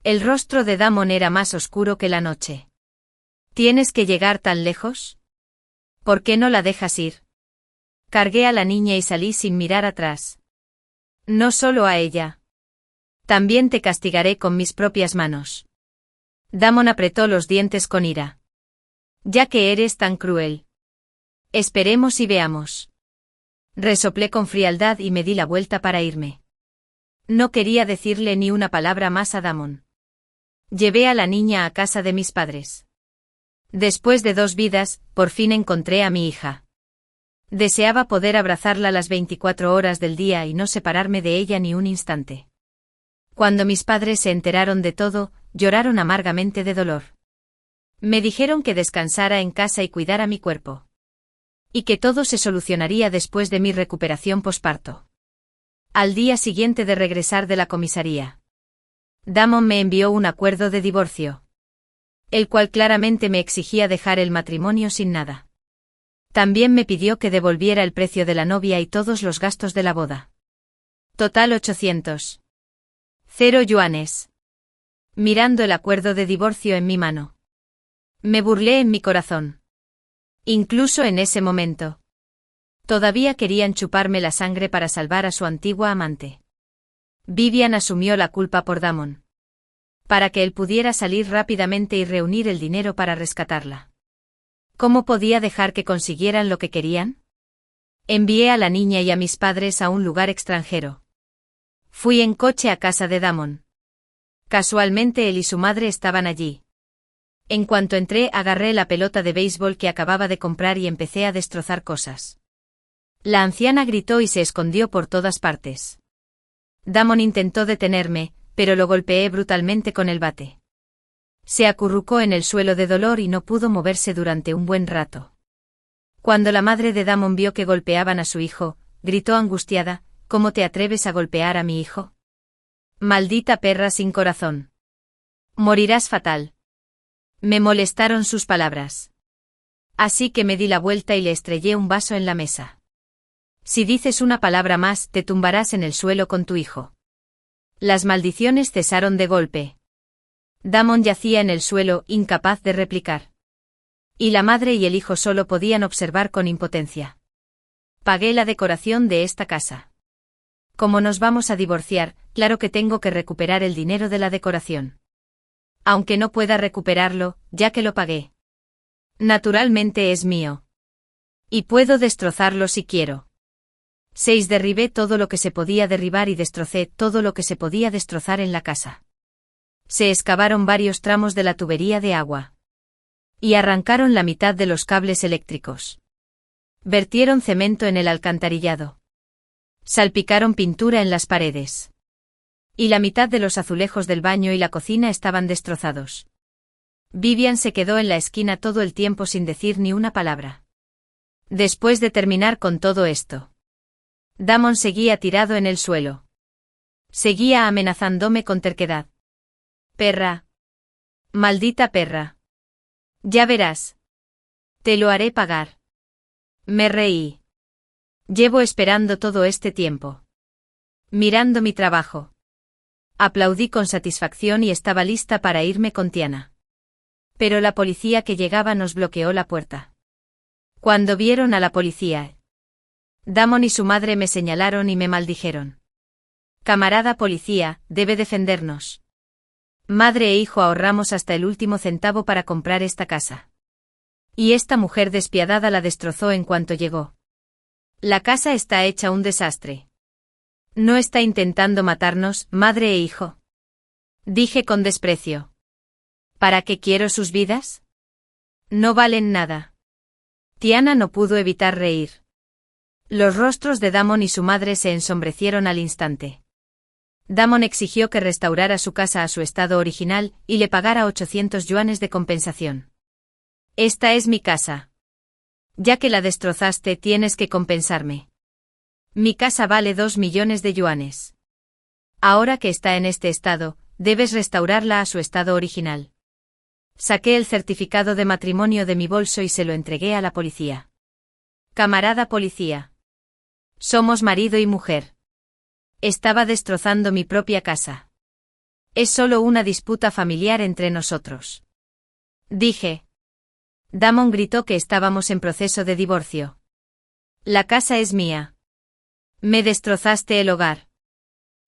El rostro de Damon era más oscuro que la noche. ¿Tienes que llegar tan lejos? ¿Por qué no la dejas ir? Cargué a la niña y salí sin mirar atrás. No solo a ella. También te castigaré con mis propias manos. Damon apretó los dientes con ira. Ya que eres tan cruel. Esperemos y veamos. Resoplé con frialdad y me di la vuelta para irme. No quería decirle ni una palabra más a Damon. Llevé a la niña a casa de mis padres. Después de 2 vidas, por fin encontré a mi hija. Deseaba poder abrazarla las 24 horas del día y no separarme de ella ni un instante. Cuando mis padres se enteraron de todo, lloraron amargamente de dolor. Me dijeron que descansara en casa y cuidara mi cuerpo. Y que todo se solucionaría después de mi recuperación posparto. Al día siguiente de regresar de la comisaría, Damon me envió un acuerdo de divorcio, el cual claramente me exigía dejar el matrimonio sin nada. También me pidió que devolviera el precio de la novia y todos los gastos de la boda. Total 800. 0 yuanes. Mirando el acuerdo de divorcio en mi mano. Me burlé en mi corazón. Incluso en ese momento. Todavía querían chuparme la sangre para salvar a su antigua amante. Vivian asumió la culpa por Damon. Para que él pudiera salir rápidamente y reunir el dinero para rescatarla. ¿Cómo podía dejar que consiguieran lo que querían? Envié a la niña y a mis padres a un lugar extranjero. Fui en coche a casa de Damon. Casualmente él y su madre estaban allí. En cuanto entré, agarré la pelota de béisbol que acababa de comprar y empecé a destrozar cosas. La anciana gritó y se escondió por todas partes. Damon intentó detenerme, pero lo golpeé brutalmente con el bate. Se acurrucó en el suelo de dolor y no pudo moverse durante un buen rato. Cuando la madre de Damon vio que golpeaban a su hijo, gritó angustiada: ¿Cómo te atreves a golpear a mi hijo? Maldita perra sin corazón. Morirás fatal. Me molestaron sus palabras. Así que me di la vuelta y le estrellé un vaso en la mesa. Si dices una palabra más, te tumbarás en el suelo con tu hijo. Las maldiciones cesaron de golpe. Damon yacía en el suelo, incapaz de replicar. Y la madre y el hijo solo podían observar con impotencia. Pagué la decoración de esta casa. Como nos vamos a divorciar, claro que tengo que recuperar el dinero de la decoración. Aunque no pueda recuperarlo, ya que lo pagué. Naturalmente es mío. Y puedo destrozarlo si quiero. 6. Derribé todo lo que se podía derribar y destrocé todo lo que se podía destrozar en la casa. Se excavaron varios tramos de la tubería de agua. Y arrancaron la mitad de los cables eléctricos. Vertieron cemento en el alcantarillado. Salpicaron pintura en las paredes. Y la mitad de los azulejos del baño y la cocina estaban destrozados. Vivian se quedó en la esquina todo el tiempo sin decir ni una palabra. Después de terminar con todo esto, Damon seguía tirado en el suelo. Seguía amenazándome con terquedad. Perra. Maldita perra. Ya verás. Te lo haré pagar. Me reí. Llevo esperando todo este tiempo. Mirando mi trabajo. Aplaudí con satisfacción y estaba lista para irme con Tiana. Pero la policía que llegaba nos bloqueó la puerta. Cuando vieron a la policía, Damon y su madre me señalaron y me maldijeron. Camarada policía, debe defendernos. Madre e hijo ahorramos hasta el último centavo para comprar esta casa. Y esta mujer despiadada la destrozó en cuanto llegó. La casa está hecha un desastre. ¿No está intentando matarnos, madre e hijo? Dije con desprecio. ¿Para qué quiero sus vidas? No valen nada. Tiana no pudo evitar reír. Los rostros de Damon y su madre se ensombrecieron al instante. Damon exigió que restaurara su casa a su estado original y le pagara 800 yuanes de compensación. Esta es mi casa. Ya que la destrozaste, tienes que compensarme. Mi casa vale 2 millones de yuanes. Ahora que está en este estado, debes restaurarla a su estado original. Saqué el certificado de matrimonio de mi bolso y se lo entregué a la policía. Camarada policía. Somos marido y mujer. Estaba destrozando mi propia casa. Es solo una disputa familiar entre nosotros. Dije. Damon gritó que estábamos en proceso de divorcio. La casa es mía. Me destrozaste el hogar.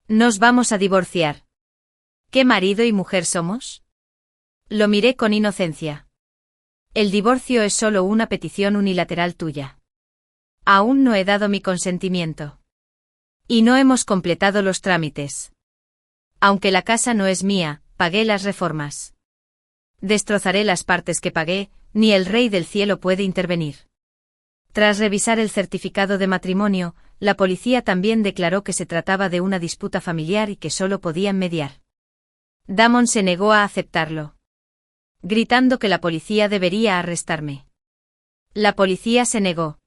Nos vamos a divorciar. ¿Qué marido y mujer somos? Lo miré con inocencia. El divorcio es solo una petición unilateral tuya. Aún no he dado mi consentimiento. Y no hemos completado los trámites. Aunque la casa no es mía, pagué las reformas. Destrozaré las partes que pagué, ni el Rey del Cielo puede intervenir. Tras revisar el certificado de matrimonio, la policía también declaró que se trataba de una disputa familiar y que solo podían mediar. Damon se negó a aceptarlo, gritando que la policía debería arrestarme. La policía se negó.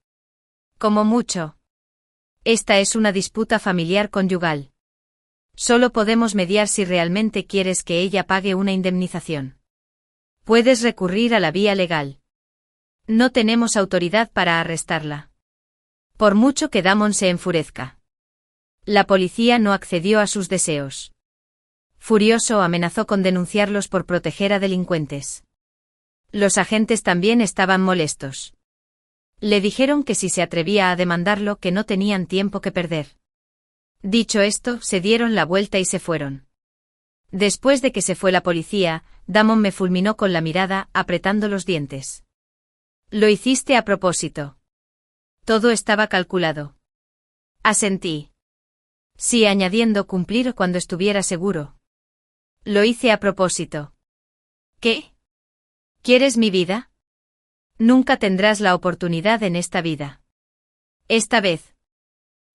Como mucho. Esta es una disputa familiar conyugal. Solo podemos mediar si realmente quieres que ella pague una indemnización. Puedes recurrir a la vía legal. No tenemos autoridad para arrestarla. Por mucho que Damon se enfurezca. La policía no accedió a sus deseos. Furioso amenazó con denunciarlos por proteger a delincuentes. Los agentes también estaban molestos. Le dijeron que si se atrevía a demandarlo que no tenían tiempo que perder. Dicho esto, se dieron la vuelta y se fueron. Después de que se fue la policía, Damon me fulminó con la mirada, apretando los dientes. Lo hiciste a propósito. Todo estaba calculado. Asentí. Sí, añadiendo cumplir cuando estuviera seguro. Lo hice a propósito. ¿Qué? ¿Quieres mi vida? Nunca tendrás la oportunidad en esta vida. Esta vez.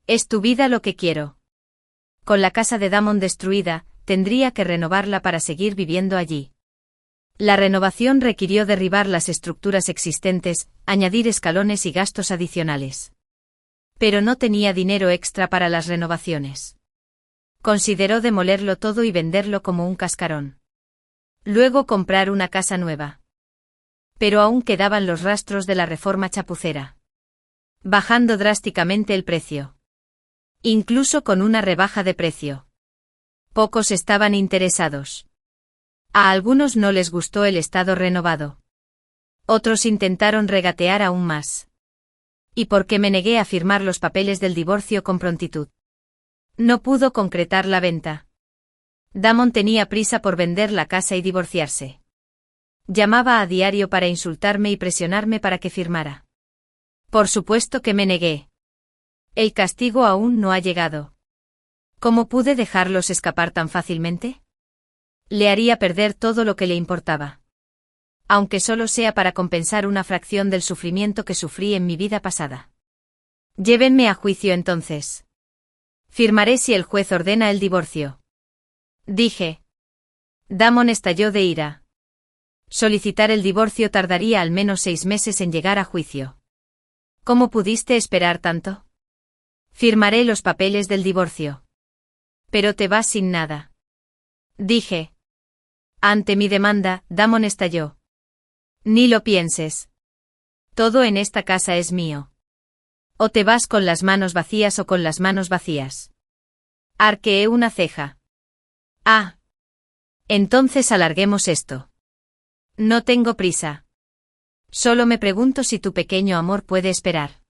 Es tu vida lo que quiero. Con la casa de Damon destruida, tendría que renovarla para seguir viviendo allí. La renovación requirió derribar las estructuras existentes, añadir escalones y gastos adicionales. Pero no tenía dinero extra para las renovaciones. Consideró demolerlo todo y venderlo como un cascarón. Luego comprar una casa nueva. Pero aún quedaban los rastros de la reforma chapucera. Bajando drásticamente el precio. Incluso con una rebaja de precio. Pocos estaban interesados. A algunos no les gustó el estado renovado. Otros intentaron regatear aún más. ¿Y por qué me negué a firmar los papeles del divorcio con prontitud? No pudo concretar la venta. Damon tenía prisa por vender la casa y divorciarse. Llamaba a diario para insultarme y presionarme para que firmara. Por supuesto que me negué. El castigo aún no ha llegado. ¿Cómo pude dejarlos escapar tan fácilmente? Le haría perder todo lo que le importaba. Aunque solo sea para compensar una fracción del sufrimiento que sufrí en mi vida pasada. Llévenme a juicio entonces. Firmaré si el juez ordena el divorcio. Dije. Damon estalló de ira. Solicitar el divorcio tardaría al menos 6 meses en llegar a juicio. ¿Cómo pudiste esperar tanto? Firmaré los papeles del divorcio. Pero te vas sin nada. Dije. Ante mi demanda, Damon estalló. Ni lo pienses. Todo en esta casa es mío. O te vas con las manos vacías o con las manos vacías. Arqueé una ceja. Ah. Entonces alarguemos esto. No tengo prisa. Solo me pregunto si tu pequeño amor puede esperar.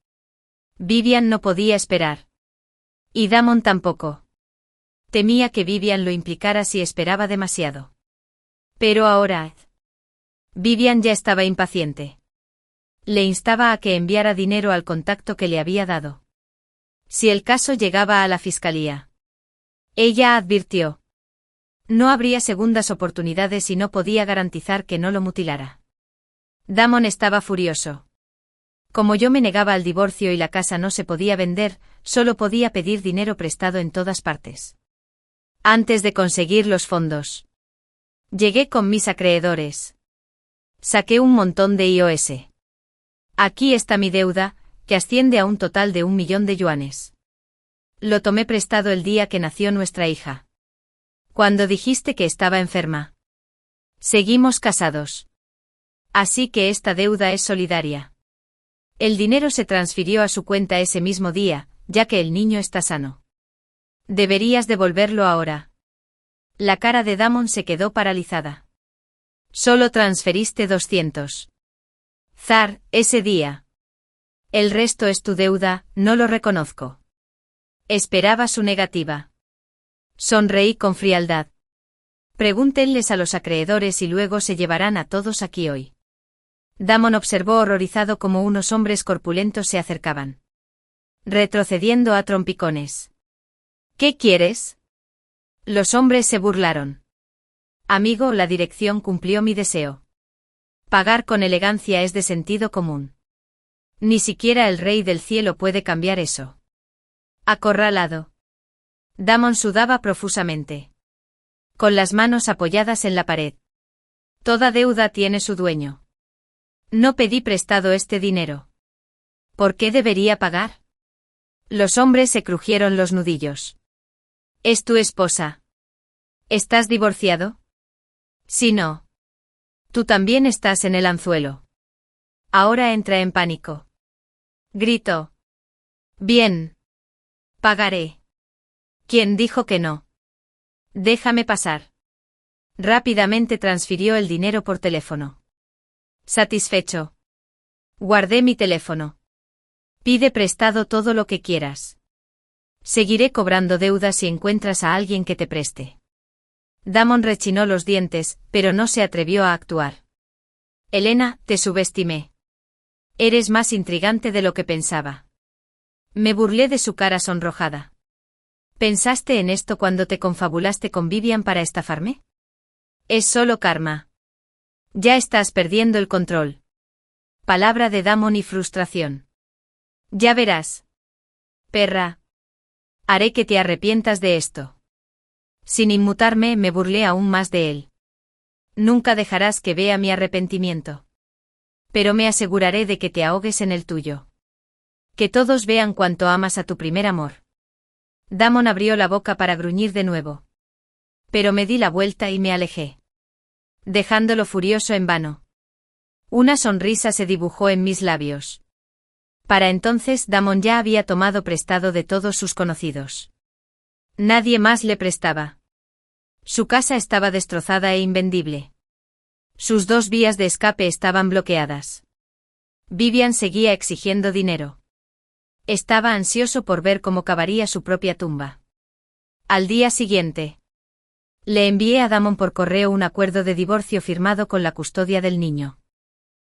Vivian no podía esperar. Y Damon tampoco. Temía que Vivian lo implicara si esperaba demasiado. Pero ahora... Vivian ya estaba impaciente. Le instaba a que enviara dinero al contacto que le había dado. Si el caso llegaba a la fiscalía. Ella advirtió. No habría segundas oportunidades y no podía garantizar que no lo mutilara. Damon estaba furioso. Como yo me negaba al divorcio y la casa no se podía vender, solo podía pedir dinero prestado en todas partes. Antes de conseguir los fondos. Llegué con mis acreedores. Saqué un montón de IOS. Aquí está mi deuda, que asciende a un total de 1 millón de yuanes. Lo tomé prestado el día que nació nuestra hija. Cuando dijiste que estaba enferma. Seguimos casados. Así que esta deuda es solidaria. El dinero se transfirió a su cuenta ese mismo día, ya que el niño está sano. Deberías devolverlo ahora. La cara de Damon se quedó paralizada. Solo transferiste 200. Zar, ese día. El resto es tu deuda, no lo reconozco. Esperaba su negativa. Sonreí con frialdad. Pregúntenles a los acreedores y luego se llevarán a todos aquí hoy. Damon observó horrorizado cómo unos hombres corpulentos se acercaban. Retrocediendo a trompicones. ¿Qué quieres? Los hombres se burlaron. Amigo, la dirección cumplió mi deseo. Pagar con elegancia es de sentido común. Ni siquiera el Rey del Cielo puede cambiar eso. Acorralado. Damon sudaba profusamente. Con las manos apoyadas en la pared. Toda deuda tiene su dueño. No pedí prestado este dinero. ¿Por qué debería pagar? Los hombres se crujieron los nudillos. ¿Es tu esposa? ¿Estás divorciado? Si no. Tú también estás en el anzuelo. Ahora entra en pánico. Gritó. Bien. Pagaré. ¿Quién dijo que no? Déjame pasar. Rápidamente transfirió el dinero por teléfono. Satisfecho. Guardé mi teléfono. Pide prestado todo lo que quieras. Seguiré cobrando deudas si encuentras a alguien que te preste. Damon rechinó los dientes, pero no se atrevió a actuar. Elena, te subestimé. Eres más intrigante de lo que pensaba. Me burlé de su cara sonrojada. ¿Pensaste en esto cuando te confabulaste con Vivian para estafarme? Es solo karma. Ya estás perdiendo el control. Palabra de Damon y frustración. Ya verás. Perra. Haré que te arrepientas de esto. Sin inmutarme, me burlé aún más de él. Nunca dejarás que vea mi arrepentimiento. Pero me aseguraré de que te ahogues en el tuyo. Que todos vean cuánto amas a tu primer amor. Damon abrió la boca para gruñir de nuevo. Pero me di la vuelta y me alejé. Dejándolo furioso en vano. Una sonrisa se dibujó en mis labios. Para entonces Damon ya había tomado prestado de todos sus conocidos. Nadie más le prestaba. Su casa estaba destrozada e invendible. Sus 2 vías de escape estaban bloqueadas. Vivian seguía exigiendo dinero. Estaba ansioso por ver cómo cavaría su propia tumba. Al día siguiente, le envié a Damon por correo un acuerdo de divorcio firmado con la custodia del niño.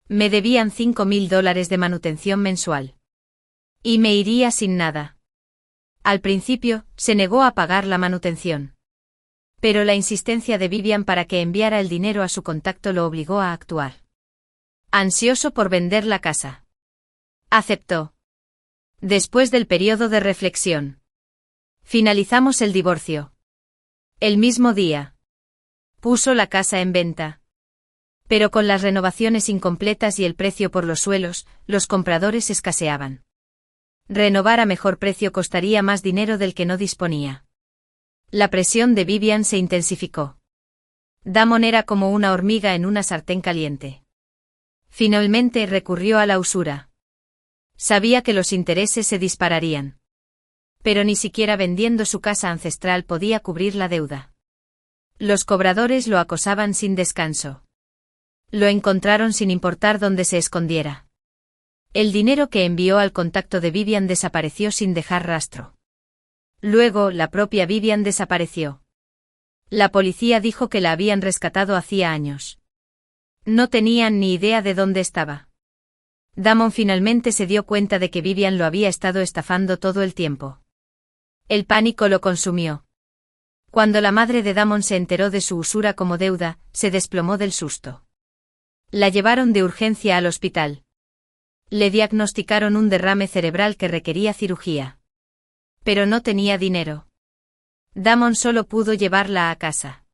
Me debían $5.000 de manutención mensual. Y me iría sin nada. Al principio, se negó a pagar la manutención. Pero la insistencia de Vivian para que enviara el dinero a su contacto lo obligó a actuar. Ansioso por vender la casa. Aceptó. Después del periodo de reflexión. Finalizamos el divorcio. El mismo día. Puso la casa en venta. Pero con las renovaciones incompletas y el precio por los suelos, los compradores escaseaban. Renovar a mejor precio costaría más dinero del que no disponía. La presión de Vivian se intensificó. Damon era como una hormiga en una sartén caliente. Finalmente recurrió a la usura. Sabía que los intereses se dispararían. Pero ni siquiera vendiendo su casa ancestral podía cubrir la deuda. Los cobradores lo acosaban sin descanso. Lo encontraron sin importar dónde se escondiera. El dinero que envió al contacto de Vivian desapareció sin dejar rastro. Luego, la propia Vivian desapareció. La policía dijo que la habían rescatado hacía años. No tenían ni idea de dónde estaba. Damon finalmente se dio cuenta de que Vivian lo había estado estafando todo el tiempo. El pánico lo consumió. Cuando la madre de Damon se enteró de su usura como deuda, se desplomó del susto. La llevaron de urgencia al hospital. Le diagnosticaron un derrame cerebral que requería cirugía. Pero no tenía dinero. Damon solo pudo llevarla a casa.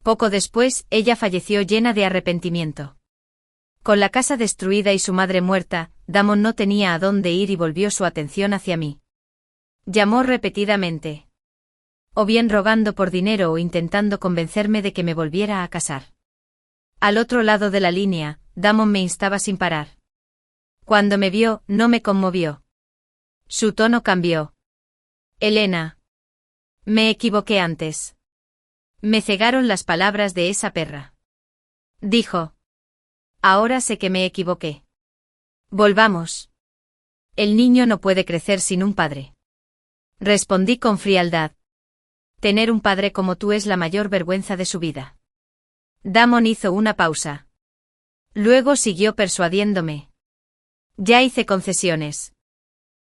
Poco después, ella falleció llena de arrepentimiento. Con la casa destruida y su madre muerta, Damon no tenía a dónde ir y volvió su atención hacia mí. Llamó repetidamente. O bien rogando por dinero o intentando convencerme de que me volviera a casar. Al otro lado de la línea, Damon me instaba sin parar. Cuando me vio, no me conmovió. Su tono cambió. Elena. Me equivoqué antes. Me cegaron las palabras de esa perra. Dijo. Ahora sé que me equivoqué. Volvamos. El niño no puede crecer sin un padre. Respondí con frialdad. Tener un padre como tú es la mayor vergüenza de su vida. Damon hizo una pausa. Luego siguió persuadiéndome. Ya hice concesiones.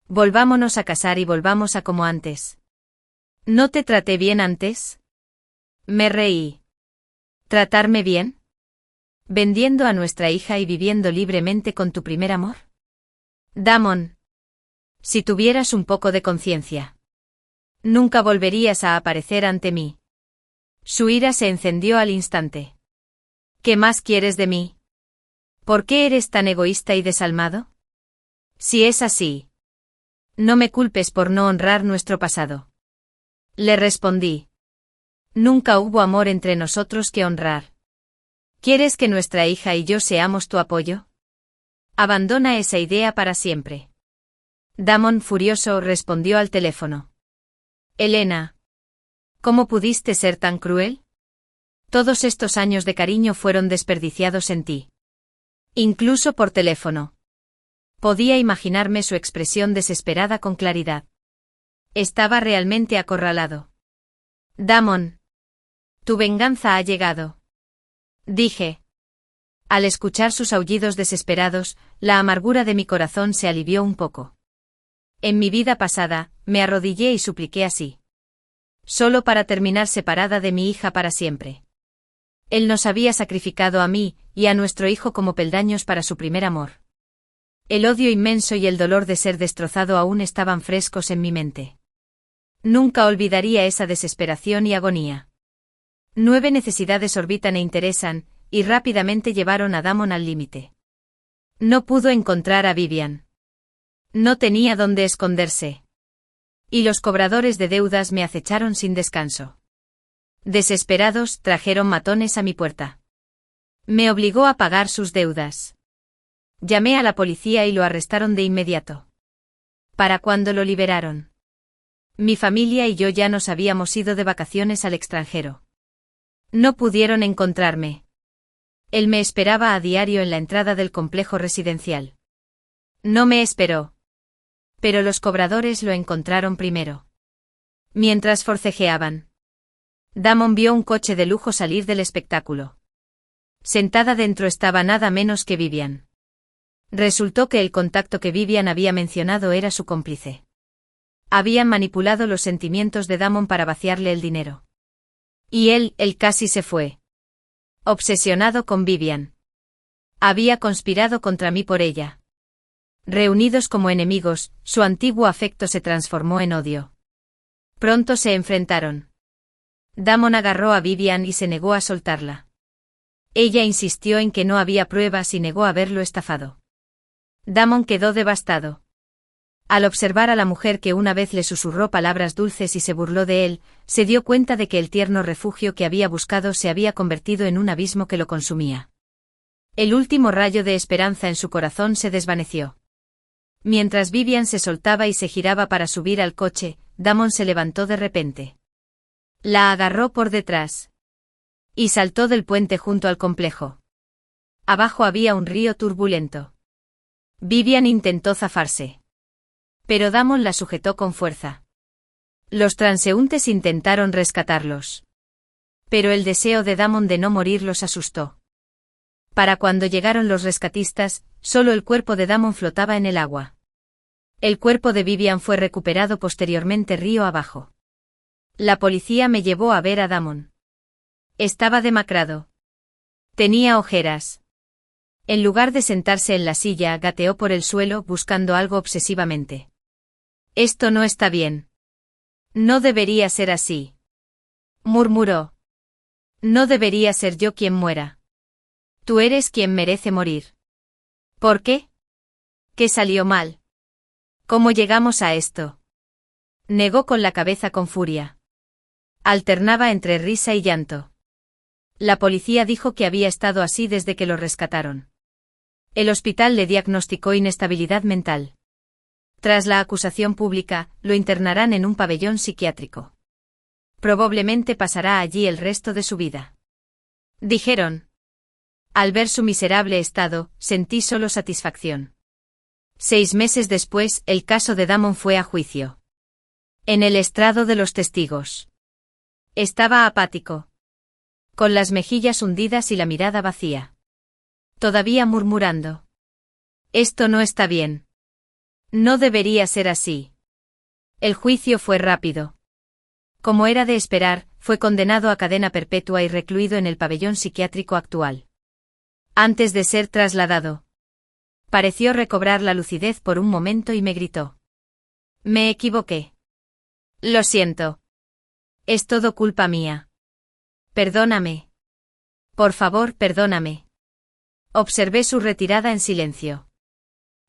Volvámonos a casar y volvamos a como antes. ¿No te traté bien antes? Me reí. ¿Tratarme bien? ¿Vendiendo a nuestra hija y viviendo libremente con tu primer amor? Damon. Si tuvieras un poco de conciencia. Nunca volverías a aparecer ante mí. Su ira se encendió al instante. ¿Qué más quieres de mí? ¿Por qué eres tan egoísta y desalmado? Si es así. No me culpes por no honrar nuestro pasado. Le respondí. Nunca hubo amor entre nosotros que honrar. ¿Quieres que nuestra hija y yo seamos tu apoyo? Abandona esa idea para siempre. Damon, furioso, respondió al teléfono. Elena. ¿Cómo pudiste ser tan cruel? Todos estos años de cariño fueron desperdiciados en ti. Incluso por teléfono. Podía imaginarme su expresión desesperada con claridad. Estaba realmente acorralado. Damon. Tu venganza ha llegado. Dije. Al escuchar sus aullidos desesperados, la amargura de mi corazón se alivió un poco. En mi vida pasada, me arrodillé y supliqué así. Solo para terminar separada de mi hija para siempre. Él nos había sacrificado a mí y a nuestro hijo como peldaños para su primer amor. El odio inmenso y el dolor de ser destrozado aún estaban frescos en mi mente. Nunca olvidaría esa desesperación y agonía. 9 necesidades orbitan e interesan, y rápidamente llevaron a Damon al límite. No pudo encontrar a Vivian. No tenía dónde esconderse. Y los cobradores de deudas me acecharon sin descanso. Desesperados, trajeron matones a mi puerta. Me obligó a pagar sus deudas. Llamé a la policía y lo arrestaron de inmediato. ¿Para cuándo lo liberaron? Mi familia y yo ya nos habíamos ido de vacaciones al extranjero. No pudieron encontrarme. Él me esperaba a diario en la entrada del complejo residencial. No me esperó. Pero los cobradores lo encontraron primero. Mientras forcejeaban. Damon vio un coche de lujo salir del espectáculo. Sentada dentro estaba nada menos que Vivian. Resultó que el contacto que Vivian había mencionado era su cómplice. Habían manipulado los sentimientos de Damon para vaciarle el dinero. Y él casi se fue. Obsesionado con Vivian. Había conspirado contra mí por ella. Reunidos como enemigos, su antiguo afecto se transformó en odio. Pronto se enfrentaron. Damon agarró a Vivian y se negó a soltarla. Ella insistió en que no había pruebas y negó haberlo estafado. Damon quedó devastado. Al observar a la mujer que una vez le susurró palabras dulces y se burló de él, se dio cuenta de que el tierno refugio que había buscado se había convertido en un abismo que lo consumía. El último rayo de esperanza en su corazón se desvaneció. Mientras Vivian se soltaba y se giraba para subir al coche, Damon se levantó de repente. La agarró por detrás. Y saltó del puente junto al complejo. Abajo había un río turbulento. Vivian intentó zafarse. Pero Damon la sujetó con fuerza. Los transeúntes intentaron rescatarlos. Pero el deseo de Damon de no morir los asustó. Para cuando llegaron los rescatistas, solo el cuerpo de Damon flotaba en el agua. El cuerpo de Vivian fue recuperado posteriormente río abajo. La policía me llevó a ver a Damon. Estaba demacrado. Tenía ojeras. En lugar de sentarse en la silla, gateó por el suelo buscando algo obsesivamente. Esto no está bien. No debería ser así. Murmuró. No debería ser yo quien muera. Tú eres quien merece morir. ¿Por qué? ¿Qué salió mal? ¿Cómo llegamos a esto? Negó con la cabeza con furia. Alternaba entre risa y llanto. La policía dijo que había estado así desde que lo rescataron. El hospital le diagnosticó inestabilidad mental. Tras la acusación pública, lo internarán en un pabellón psiquiátrico. Probablemente pasará allí el resto de su vida. Dijeron. Al ver su miserable estado, sentí solo satisfacción. 6 meses después, el caso de Damon fue a juicio. En el estrado de los testigos. Estaba apático. Con las mejillas hundidas y la mirada vacía. Todavía murmurando. Esto no está bien. No debería ser así. El juicio fue rápido. Como era de esperar, fue condenado a cadena perpetua y recluido en el pabellón psiquiátrico actual. Antes de ser trasladado. Pareció recobrar la lucidez por un momento y me gritó. Me equivoqué. Lo siento. Es todo culpa mía. Perdóname. Por favor, perdóname. Observé su retirada en silencio.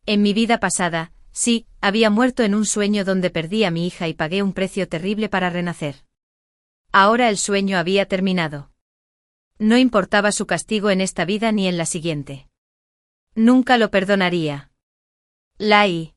En mi vida pasada, sí, había muerto en un sueño donde perdí a mi hija y pagué un precio terrible para renacer. Ahora el sueño había terminado. No importaba su castigo en esta vida ni en la siguiente. Nunca lo perdonaría. Lai.